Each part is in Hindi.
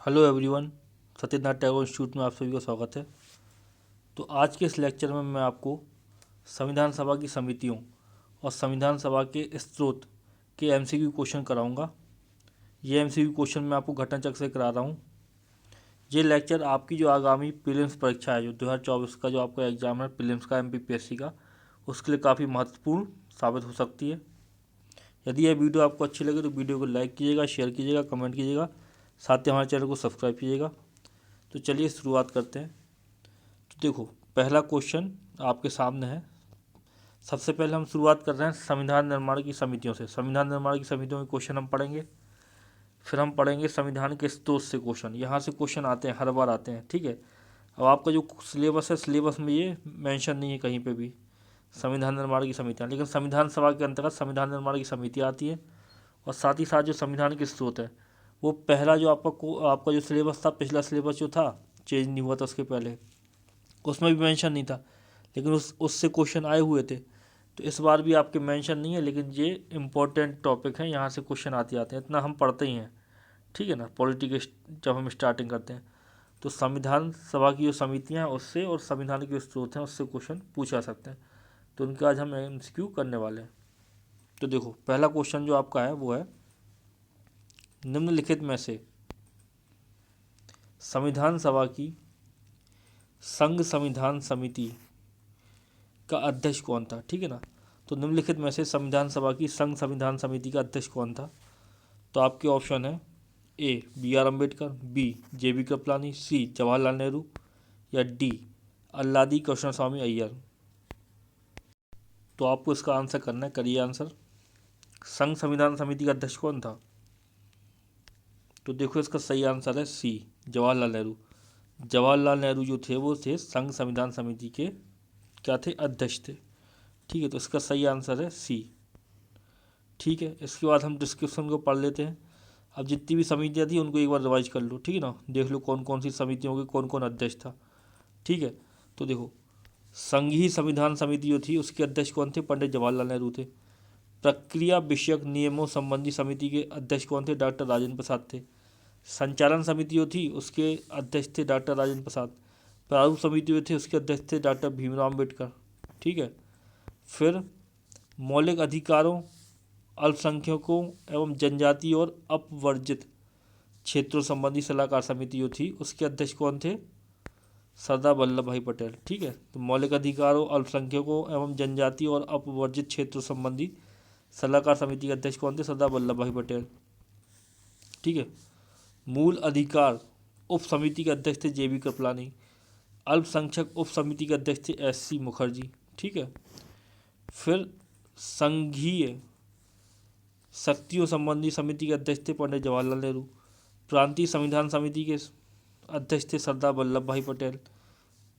Hello everyone, Satyanath Tagore institute में आप सभी का स्वागत है। तो आज के इस लेक्चर में मैं आपको संविधान सभा की समितियों और संविधान सभा के स्रोत के एमसीक्यू क्वेश्चन कराऊंगा। ये एमसीक्यू क्वेश्चन मैं आपको घटना चक्र से करा रहा हूँ। ये लेक्चर आपकी जो आगामी प्रीलिम्स परीक्षा है, जो 2024 का जो आपका एग्जाम है प्रीलिम्स का एमपीपीएससी का, उसके लिए काफ़ी महत्वपूर्ण साबित हो सकती है। यदि यह वीडियो आपको अच्छी लगे तो वीडियो को लाइक कीजिएगा, शेयर कीजिएगा, कमेंट कीजिएगा, साथ ही हमारे चैनल को सब्सक्राइब कीजिएगा। तो चलिए शुरुआत करते हैं। तो देखो, पहला क्वेश्चन आपके सामने है। सबसे पहले हम शुरुआत कर रहे हैं संविधान निर्माण की समितियों से। संविधान निर्माण की समितियों के क्वेश्चन हम पढ़ेंगे, फिर हम पढ़ेंगे संविधान के स्रोत से क्वेश्चन। यहाँ से क्वेश्चन आते हैं, हर बार आते हैं, ठीक है। अब आपका जो सिलेबस है, सिलेबस में ये मेंशन नहीं है कहीं पे भी संविधान निर्माण की समितियाँ, लेकिन संविधान सभा के अंतर्गत संविधान निर्माण की समिति आती है। और साथ ही साथ जो संविधान के स्रोत है, वो पहला जो आपका जो सिलेबस था, पिछला सिलेबस जो था, चेंज नहीं हुआ था उसके पहले, उसमें भी मेंशन नहीं था, लेकिन उससे क्वेश्चन आए हुए थे। तो इस बार भी आपके मेंशन नहीं है, लेकिन ये इम्पोर्टेंट टॉपिक है, यहाँ से क्वेश्चन आते हैं, इतना हम पढ़ते ही हैं, ठीक है ना। पॉलिटिक्स जब हम स्टार्टिंग करते हैं तो संविधान सभा की जो समितियाँ हैं उससे और संविधान के स्रोत हैं उससे क्वेश्चन पूछा सकते हैं। तो उनके आज हम एमसीक्यू करने वाले हैं। तो देखो, पहला क्वेश्चन जो आपका है वो है, निम्नलिखित में से संविधान सभा की संघ संविधान समिति का अध्यक्ष कौन था, ठीक है ना। तो निम्नलिखित में से संविधान सभा की संघ संविधान समिति का अध्यक्ष कौन था। तो आपके ऑप्शन है A B R Ambedkar, B J B Kripalani, C Jawaharlal Nehru, या डी अल्लादी कृष्ण स्वामी अय्यर। तो आपको इसका आंसर करना है, करिए आंसर। संघ संविधान समिति का अध्यक्ष कौन था। तो देखो, इसका सही आंसर है सी जवाहरलाल नेहरू। जवाहरलाल नेहरू जो थे वो थे संघ संविधान समिति के क्या थे, अध्यक्ष थे, ठीक है। तो इसका सही आंसर है सी, ठीक है। इसके बाद हम डिस्क्रिप्शन को पढ़ लेते हैं। अब जितनी भी समितियाँ थी उनको एक बार रिवाइज कर लो, ठीक है ना। देख लो कौन कौन सी समितियों के कौन कौन अध्यक्ष था, ठीक है। तो देखो, संघीय संविधान समिति जो थी उसके अध्यक्ष कौन थे, पंडित जवाहरलाल नेहरू थे। प्रक्रिया विषयक नियमों संबंधी समिति के अध्यक्ष कौन थे, डॉक्टर राजेंद्र प्रसाद थे। संचालन समिति जो थी उसके अध्यक्ष थे डॉक्टर राजेंद्र प्रसाद। प्रारूप समिति जो थे उसके अध्यक्ष थे डॉक्टर भीमराव अम्बेडकर, ठीक है। फिर मौलिक अधिकारों, अल्पसंख्यकों एवं जनजाति और अपवर्जित क्षेत्रों संबंधी सलाहकार समिति जो थी उसके अध्यक्ष कौन थे, सरदार वल्लभ भाई पटेल, ठीक है। तो मौलिक अधिकारों, अल्पसंख्यकों एवं जनजाति और अपवर्जित क्षेत्रों संबंधी सलाहकार समिति के अध्यक्ष कौन थे, सरदार वल्लभ भाई पटेल, ठीक है। मूल अधिकार उप समिति के अध्यक्ष थे जे बी कृपलानी। अल्पसंख्यक उप समिति के अध्यक्ष थे एस सी मुखर्जी, ठीक है। फिर संघीय शक्तियों संबंधी समिति के अध्यक्ष थे पंडित जवाहरलाल नेहरू। प्रांतीय संविधान समिति के अध्यक्ष थे सरदार वल्लभ भाई पटेल।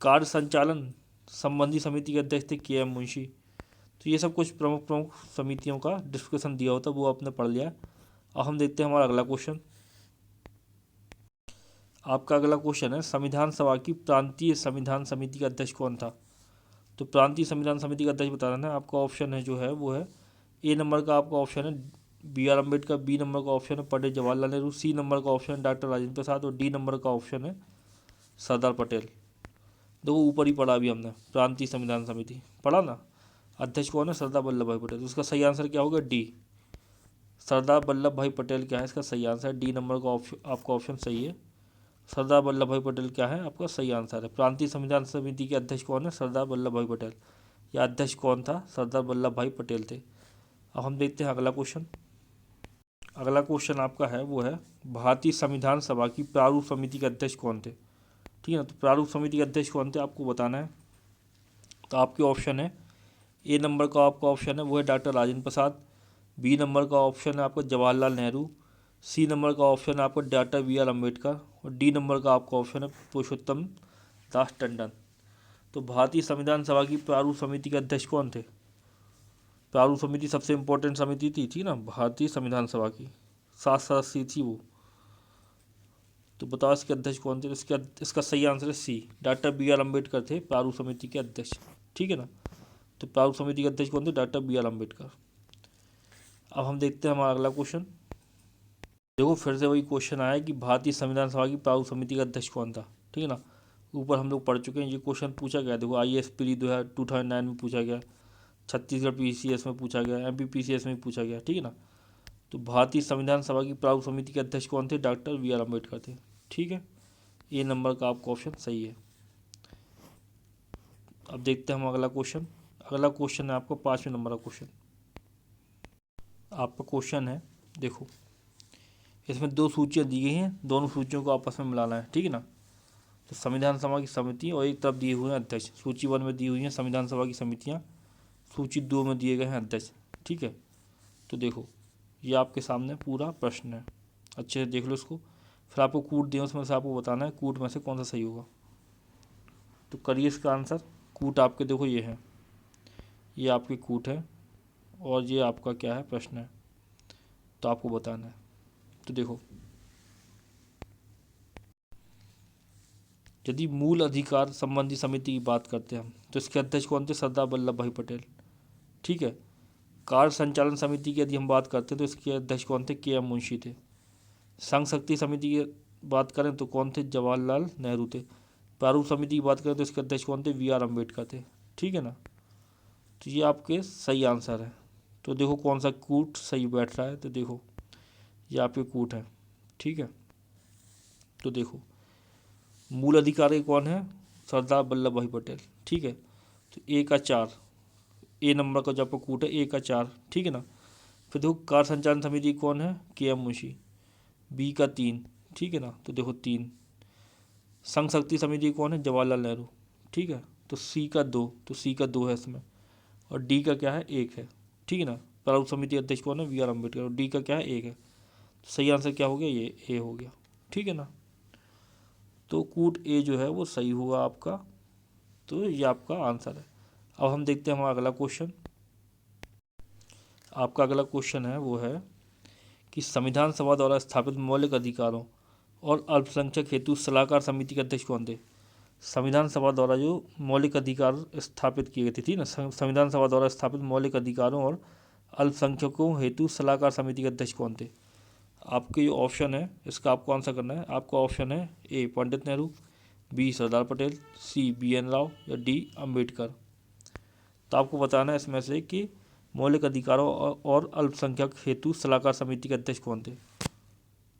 कार्य संचालन संबंधी समिति के अध्यक्ष थे के एम मुंशी। तो ये सब कुछ प्रमुख प्रमुख समितियों का डिस्क्रिप्शन दिया होता है, वो आपने पढ़ लिया। अब हम देखते हैं हमारा अगला क्वेश्चन। आपका अगला क्वेश्चन है, संविधान सभा की प्रांतीय संविधान समिति का अध्यक्ष कौन था। तो प्रांतीय संविधान समिति का अध्यक्ष बता रहा है। आपका ऑप्शन है जो है वो है, ए नंबर का आपका ऑप्शन है B R Ambedkar, B number का ऑप्शन है पंडित जवाहरलाल नेहरू, सी नंबर का ऑप्शन है डॉक्टर राजेंद्र प्रसाद और डी नंबर का ऑप्शन है सरदार पटेल। देखो ऊपर ही पढ़ा अभी हमने, प्रांतीय संविधान समिति पढ़ा ना, अध्यक्ष कौन है, सरदार वल्लभ भाई पटेल। तो उसका सही आंसर क्या होगा, डी सरदार वल्लभ भाई पटेल क्या है, इसका सही आंसर है डी नंबर का आपका ऑप्शन सही है। सरदार वल्लभ भाई पटेल क्या है, आपका सही आंसर है। प्रांतीय संविधान समिति के अध्यक्ष कौन है, सरदार वल्लभ भाई पटेल। या अध्यक्ष कौन था, सरदार वल्लभ भाई पटेल थे। अब हम देखते हैं अगला क्वेश्चन। अगला क्वेश्चन आपका है वो है, भारतीय संविधान सभा की प्रारूप समिति के अध्यक्ष कौन थे, ठीक है ना। तो प्रारूप समिति के अध्यक्ष कौन थे आपको बताना है। तो आपके ऑप्शन है, ए नंबर का आपका ऑप्शन है वो है डॉक्टर राजेंद्र प्रसाद, बी नंबर का ऑप्शन है आपका जवाहरलाल नेहरू, सी नंबर का ऑप्शन है आपका डॉक्टर बी आर अम्बेडकर और डी नंबर का आपका ऑप्शन है पुरुषोत्तम दास टंडन। तो भारतीय संविधान सभा की प्रारूप समिति के अध्यक्ष कौन थे। प्रारूप समिति सबसे इम्पोर्टेंट समिति थी ना भारतीय संविधान सभा की, 7 सदस्यीय थी वो। तो बताओ इसके अध्यक्ष कौन थे। इसका सही आंसर है सी डॉक्टर बी आर अम्बेडकर थे प्रारूप समिति के अध्यक्ष, ठीक है ना। तो प्रारूप समिति के अध्यक्ष कौन थे, डॉक्टर बी आर अम्बेडकर। अब हम देखते हैं हमारा अगला क्वेश्चन। देखो फिर से वही क्वेश्चन आया कि भारतीय संविधान सभा की प्रारूप समिति का अध्यक्ष कौन था, ठीक है ना। ऊपर हम लोग पढ़ चुके हैं, ये क्वेश्चन पूछा गया। देखो IAS प्री 2009 में पूछा गया, छत्तीसगढ़ PCS में पूछा गया, MP PCS में पूछा गया, ठीक है ना। तो भारतीय संविधान सभा की प्रारूप समिति के अध्यक्ष कौन थे? डॉक्टर BR अम्बेडकर थे, ठीक है। ए नंबर का आपका ऑप्शन सही है। अब देखते हैं हम अगला क्वेश्चन। अगला क्वेश्चन है आपका 5वें नंबर का क्वेश्चन। आपका क्वेश्चन है, देखो इसमें 2 सूचियाँ दी गई हैं, दोनों सूचियों को आपस में मिलाना है, ठीक है ना। तो संविधान सभा की समिति और एक तरफ दिए हुए हैं अध्यक्ष। सूची 1 में दी हुई हैं संविधान सभा की समितियाँ, सूची 2 में दिए गए हैं अध्यक्ष, ठीक है। तो देखो ये आपके सामने पूरा प्रश्न है, अच्छे से देख लो इसको। फिर आपको कूट दिए, उसमें से आपको बताना है कूट में से कौन सा सही होगा। तो करिए इसका आंसर। कूट आपके देखो ये है, ये आपके कूट है और ये आपका क्या है, प्रश्न है, तो आपको बताना है। तो देखो यदि मूल अधिकार संबंधी समिति की बात करते हैं हम, तो इसके अध्यक्ष कौन थे? सरदार वल्लभ भाई पटेल, ठीक है। कार्य संचालन समिति की यदि हम बात करते हैं तो इसके अध्यक्ष कौन थे? KM मुंशी थे। संघ शक्ति समिति की बात करें तो कौन थे? जवाहरलाल नेहरू थे। प्रारूप समिति की बात करें तो इसके अध्यक्ष कौन थे? BR अम्बेडकर थे, ठीक है ना। तो ये आपके सही आंसर है। तो देखो कौन सा कूट सही बैठ रहा है, तो देखो ये आपके कूट है, ठीक है। तो देखो मूल अधिकारी कौन है? सरदार वल्लभ भाई पटेल, ठीक है। तो A का 4, ए नंबर का जो आपका कूट है A का 4, ठीक है ना। फिर देखो कार्य संचालन समिति कौन है? KM मुंशी, B का 3, ठीक है ना। तो देखो 3। संघ शक्ति समिति कौन है? जवाहरलाल नेहरू, ठीक है। तो C का 2, तो C का 2 है इसमें, और D का क्या है? 1 है, ठीक है ना। प्रारूप समिति अध्यक्ष कौन है? BR अम्बेडकर, और D का क्या है? 1 है। तो सही आंसर क्या हो गया? ये A हो गया, ठीक है ना। तो कूट A जो है वो सही हुआ आपका। तो ये आपका आंसर है। अब हम देखते हैं हमारा अगला क्वेश्चन। आपका अगला क्वेश्चन है वो है कि संविधान सभा द्वारा स्थापित मौलिक अधिकारों और अल्पसंख्यक हेतु सलाहकार समिति के अध्यक्ष कौन थे? संविधान सभा द्वारा जो मौलिक अधिकार स्थापित किए गए थे ना, संविधान सभा द्वारा स्थापित मौलिक अधिकारों और अल्पसंख्यकों हेतु सलाहकार समिति के अध्यक्ष कौन थे? आपके जो ऑप्शन है इसका आपको आंसर करना है। आपका ऑप्शन है A Pandit Nehru, B Sardar Patel, C BN Rao, या D अम्बेडकर। तो आपको बताना है इसमें से कि मौलिक अधिकारों और अल्पसंख्यक हेतु सलाहकार समिति के अध्यक्ष कौन थे।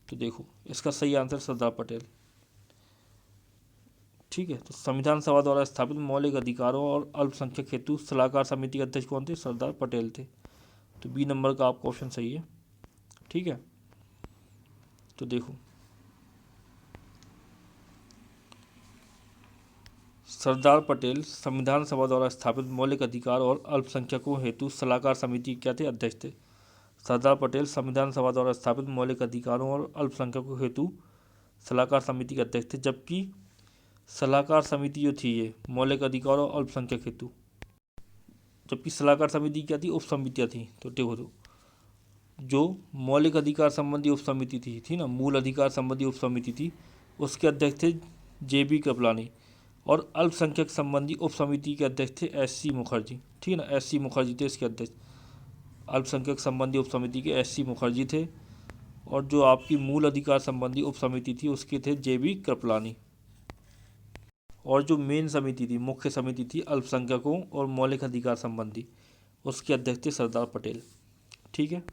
तो देखो इसका सही आंसर सरदार पटेल, ठीक है। तो संविधान सभा द्वारा स्थापित मौलिक अधिकारों और अल्पसंख्यक हेतु सलाहकार समिति के अध्यक्ष कौन थे? सरदार पटेल थे। तो B नंबर का आपका ऑप्शन सही है, ठीक है। तो देखो सरदार पटेल संविधान सभा द्वारा स्थापित मौलिक अधिकार और अल्पसंख्यकों हेतु सलाहकार समिति क्या थे? अध्यक्ष थे। सरदार पटेल संविधान सभा द्वारा स्थापित मौलिक अधिकारों और अल्पसंख्यकों हेतु सलाहकार समिति के अध्यक्ष थे। जबकि सलाहकार समिति जो थी ये मौलिक अधिकार और अल्पसंख्यक हेतु, जबकि सलाहकार समिति क्या थी? उप समितियाँ थी। तो देखो तो जो मौलिक अधिकार संबंधी उप समिति थी ना, मूल अधिकार संबंधी उप समिति थी, उसके अध्यक्ष थे JB कृपलानी, और अल्पसंख्यक संबंधी उप समिति के अध्यक्ष थे SC मुखर्जी, ठीक है ना। SC मुखर्जी थे इसके अध्यक्ष। अल्पसंख्यक संबंधी उप समिति के SC मुखर्जी थे, और जो आपकी मूल अधिकार संबंधी उप समिति थी उसके थे JB कृपलानी। और जो मेन समिति थी, मुख्य समिति थी अल्पसंख्यकों और मौलिक अधिकार संबंधी, उसके अध्यक्ष थे सरदार पटेल, ठीक है।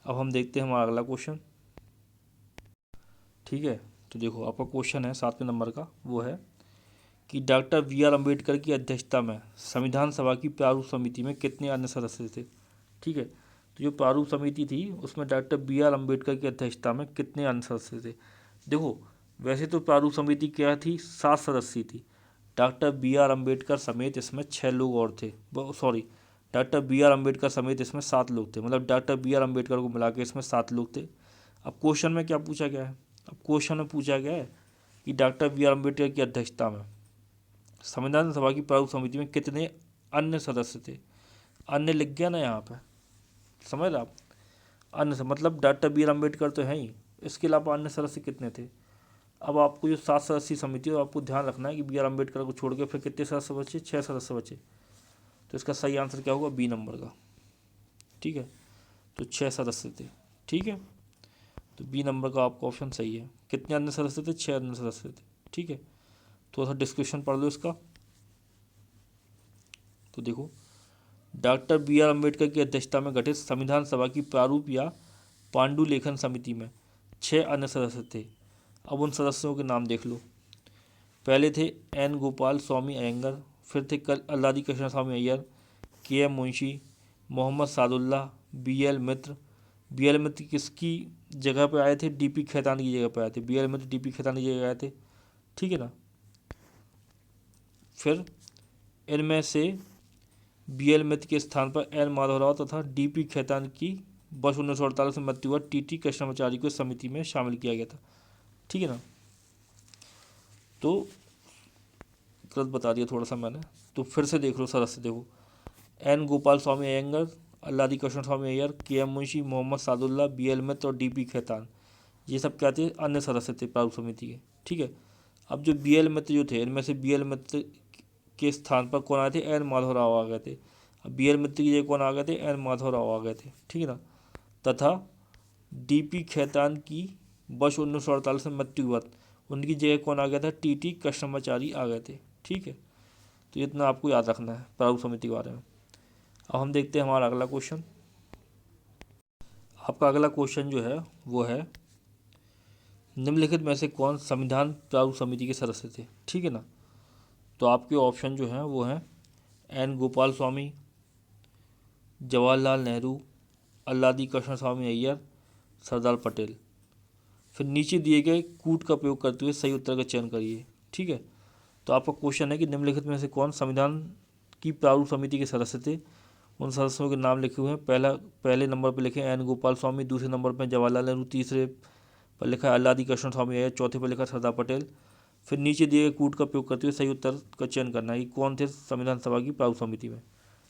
अब हम देखते हैं हमारा अगला क्वेश्चन, ठीक है। तो देखो आपका क्वेश्चन है 7वें नंबर का, वो है कि डॉक्टर BR अम्बेडकर की अध्यक्षता में संविधान सभा की प्रारूप समिति में कितने अन्य सदस्य थे, ठीक है। तो जो प्रारूप समिति थी उसमें डॉक्टर BR अम्बेडकर की अध्यक्षता में कितने अन्य सदस्य थे? देखो वैसे तो प्रारूप समिति क्या थी? 7 सदस्य थी। डॉक्टर BR अम्बेडकर समेत इसमें 6 लोग और थे, सॉरी, डॉक्टर BR अम्बेडकर समेत इसमें 7 लोग थे, मतलब डॉक्टर BR अम्बेडकर को मिला के इसमें 7 लोग थे। अब क्वेश्चन में क्या पूछा गया है? अब क्वेश्चन में पूछा गया है कि डॉक्टर BR अम्बेडकर की अध्यक्षता में संविधान सभा की प्रारूप समिति में कितने अन्य सदस्य थे। अन्य लिख गया ना यहाँ पे, समझ रहे आप? अन्य से मतलब डॉक्टर BR अम्बेडकर तो है ही, इसके अलावा अन्य सदस्य कितने थे। अब आपको जो 7 सदस्यीय समिति है आपको ध्यान रखना है कि BR अम्बेडकर को छोड़ के फिर कितने सदस्य बचे? 6 सदस्य बचे। तो इसका सही आंसर क्या होगा? B नंबर का, ठीक है। तो 6 सदस्य थे, ठीक है। तो बी नंबर का आपका ऑप्शन सही है। कितने अन्य सदस्य थे? 6 अन्य सदस्य थे। ठीक है, थोड़ा सा डिस्क्रिप्शन पढ़ लो इसका। तो देखो, डॉक्टर बी आर अम्बेडकर की अध्यक्षता में गठित संविधान सभा की प्रारूप या पांडुलेखन समिति में 6 अन्य सदस्य थे। अब उन सदस्यों के नाम देख लो। पहले थे एन गोपाल स्वामी अयंगर, फिर थे Alladi Krishna Swami Ayyar, K M Munshi, Mohammad Saadulla, B L Mitra. B L Mitra किसकी जगह पर आए थे? डीपी खेतान की जगह पर आए थे। बी एल मित्र डीपी खेतान की जगह आए थे। ठीक है ना। फिर इनमें से बी एल मित्र के स्थान पर एन माधवराव तथा डीपी खेतान की वर्ष 1948 में मृत्यु हुआ टी टी कृष्णाचार्य को समिति में शामिल किया गया था। ठीक है ना। तो गलत बता दिया थोड़ा सा मैंने, तो फिर से देख लो सदस्य। देखो, N Gopal Swami Ayyangar, Alladi Krishna Swami Ayyar, K M Munshi, Mohammad Saadulla, B L Mitra और डी पी खेतान, ये सब क्या थे? अन्य सदस्य थे प्रारूप समिति के। ठीक है। अब जो बी एल मित्र जो थे, इनमें से बी एल मित्र के स्थान पर कौन आए थे? एन माधवराव आ गए थे। अब बी एल मित्र की जगह कौन आ गए थे? एन माधवराव आ गए थे। ठीक है ना। तथा डी पी खेतान की वर्ष 1948 में मृत्यु हुआ, उनकी जगह कौन आ गया था? टी टी कृष्णाचार्य आ गए थे। ठीक है, तो इतना आपको याद रखना है प्रारूप समिति के बारे में। अब हम देखते हैं हमारा अगला क्वेश्चन। आपका अगला क्वेश्चन जो है वो है, निम्नलिखित में से कौन संविधान प्रारूप समिति के सदस्य थे? ठीक है ना। तो आपके ऑप्शन जो हैं वो हैं एन गोपाल स्वामी, जवाहरलाल नेहरू, अल्लादी कृष्ण स्वामी अय्यर, सरदार पटेल। फिर नीचे दिए गए कूट का प्रयोग करते हुए सही उत्तर का चयन करिए। ठीक है, तो आपका क्वेश्चन है कि निम्नलिखित में से कौन संविधान की प्रारूप समिति के सदस्य थे? उन सदस्यों के नाम लिखे हुए हैं। पहले नंबर पर लिखे एन गोपाल स्वामी, दूसरे नंबर पर जवाहरलाल नेहरू, तीसरे पर लिखा है अल्लादी कृष्ण स्वामी अय्यर, चौथे पर लिखा सरदार पटेल। फिर नीचे दिए गए कूट का प्रयोग करते हुए सही उत्तर का चयन करना है कि कौन थे संविधान सभा की प्रारूप समिति में।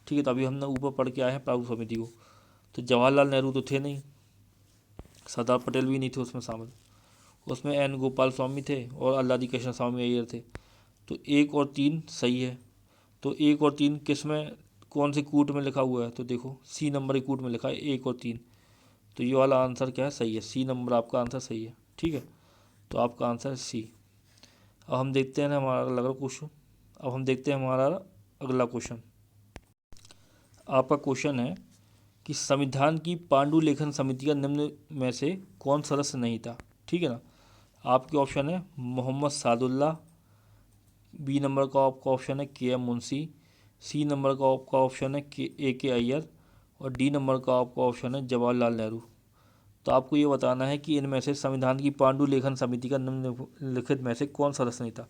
ठीक है, तो अभी हमने ऊपर पढ़ के आए हैं प्रारूप समिति को। तो जवाहरलाल नेहरू तो थे नहीं, सरदार पटेल भी नहीं थे उसमें शामिल, उसमें एन गोपाल स्वामी थे और अल्लादी कृष्ण स्वामी अय्यर थे। तो 1 और 3 सही है। तो 1 और 3 किस में, कौन से कूट में लिखा हुआ है? तो देखो, सी नंबर के कूट में लिखा है 1 और 3। तो ये वाला आंसर क्या है? सही है, सी नंबर आपका आंसर सही है। ठीक है, तो आपका आंसर है सी। अब हम देखते हैं हमारा अगला क्वेश्चन। आपका क्वेश्चन है कि संविधान की पांडुलेखन समिति का निम्न में से कौन सदस्य नहीं था? ठीक है ना। आपके ऑप्शन है मोहम्मद सादुल्ला, बी नंबर का आपका ऑप्शन है के एम मुंशी, सी नंबर का आपका ऑप्शन है के अय्यर और डी नंबर का आपका ऑप्शन है जवाहरलाल नेहरू। तो आपको ये बताना है कि इनमें से संविधान की पांडुलेखन समिति का निम्नलिखित में से कौन सदस्य नहीं था।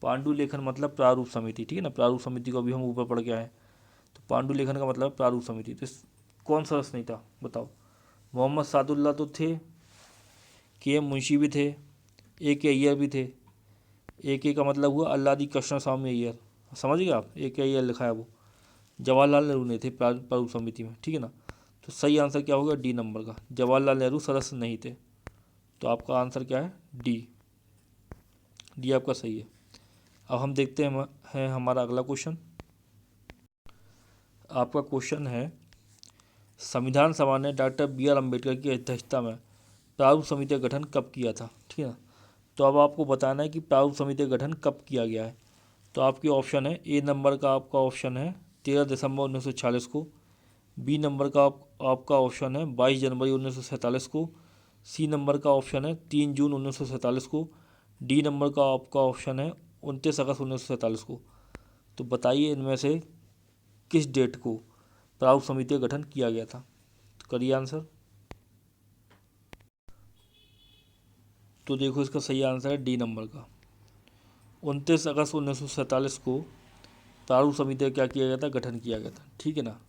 पांडुलेखन मतलब प्रारूप समिति। ठीक है ना, प्रारूप समिति को अभी हम ऊपर पढ़ के आए। तो पांडुलेखन का मतलब प्रारूप समिति। तो कौन सदस्य नहीं था बताओ? मोहम्मद सादुल्ला तो थे, के एम मुंशी भी थे, ए के अय्यर भी थे। ए के का मतलब हुआ अल्लादी कृष्ण स्वामी अय्यर, समझ गए आप? ए के अय्यर लिखा है वो। जवाहरलाल नेहरू नहीं थे प्रारूप समिति में। ठीक है ना। तो सही आंसर क्या होगा? डी नंबर का, जवाहरलाल नेहरू सदस्य नहीं थे। तो आपका आंसर क्या है? डी। डी आपका सही है। अब हम देखते हैं हमारा अगला क्वेश्चन। आपका क्वेश्चन है, संविधान सभा ने डॉक्टर बी आर अम्बेडकर की अध्यक्षता में प्रारूप समिति का गठन कब किया था? ठीक है ना। तो अब आपको बताना है कि प्रारूप समिति का गठन कब किया गया है। तो आपके ऑप्शन है, ए नंबर का आपका ऑप्शन है 13 दिसंबर 1946 को, बी नंबर का आपका ऑप्शन है 22 जनवरी 1947 को, सी नंबर का ऑप्शन है 3 जून 1947 को, डी नंबर का आपका ऑप्शन है 29 अगस्त 1947 को। तो बताइए इनमें से किस डेट को प्रारूप समिति का गठन किया गया था? तो करिए आंसर। तो देखो, इसका सही आंसर है डी नंबर का, 29 अगस्त 1947 को प्रारूप समिति का क्या किया गया था? गठन किया गया था। ठीक है ना।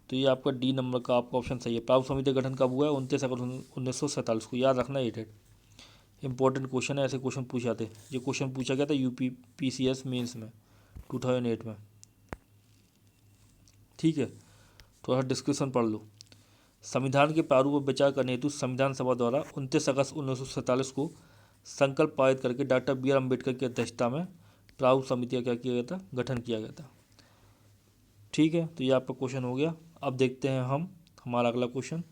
तो ये आपका डी नंबर का आपका ऑप्शन सही है। प्रारूप समिति का गठन कब हुआ है? 29 अगस्त 1947 को। याद रखना ये डेट, इंपॉर्टेंट क्वेश्चन है, ऐसे क्वेश्चन पूछे जाते हैं। ये क्वेश्चन पूछा गया था यूपी पीसीएस मेंस में 2008 में। ठीक है, थोड़ा सा डिस्क्रिप्शन पढ़ लो। संविधान के प्रारूप पर विचार करने हेतु संविधान सभा द्वारा 29 अगस्त 1947 को संकल्प पारित करके डॉक्टर बी आर अम्बेडकर की अध्यक्षता में प्रारूप समिति का क्या किया गया था? गठन किया गया था। ठीक है, तो ये आपका क्वेश्चन हो गया। अब देखते हैं हम हमारा अगला क्वेश्चन।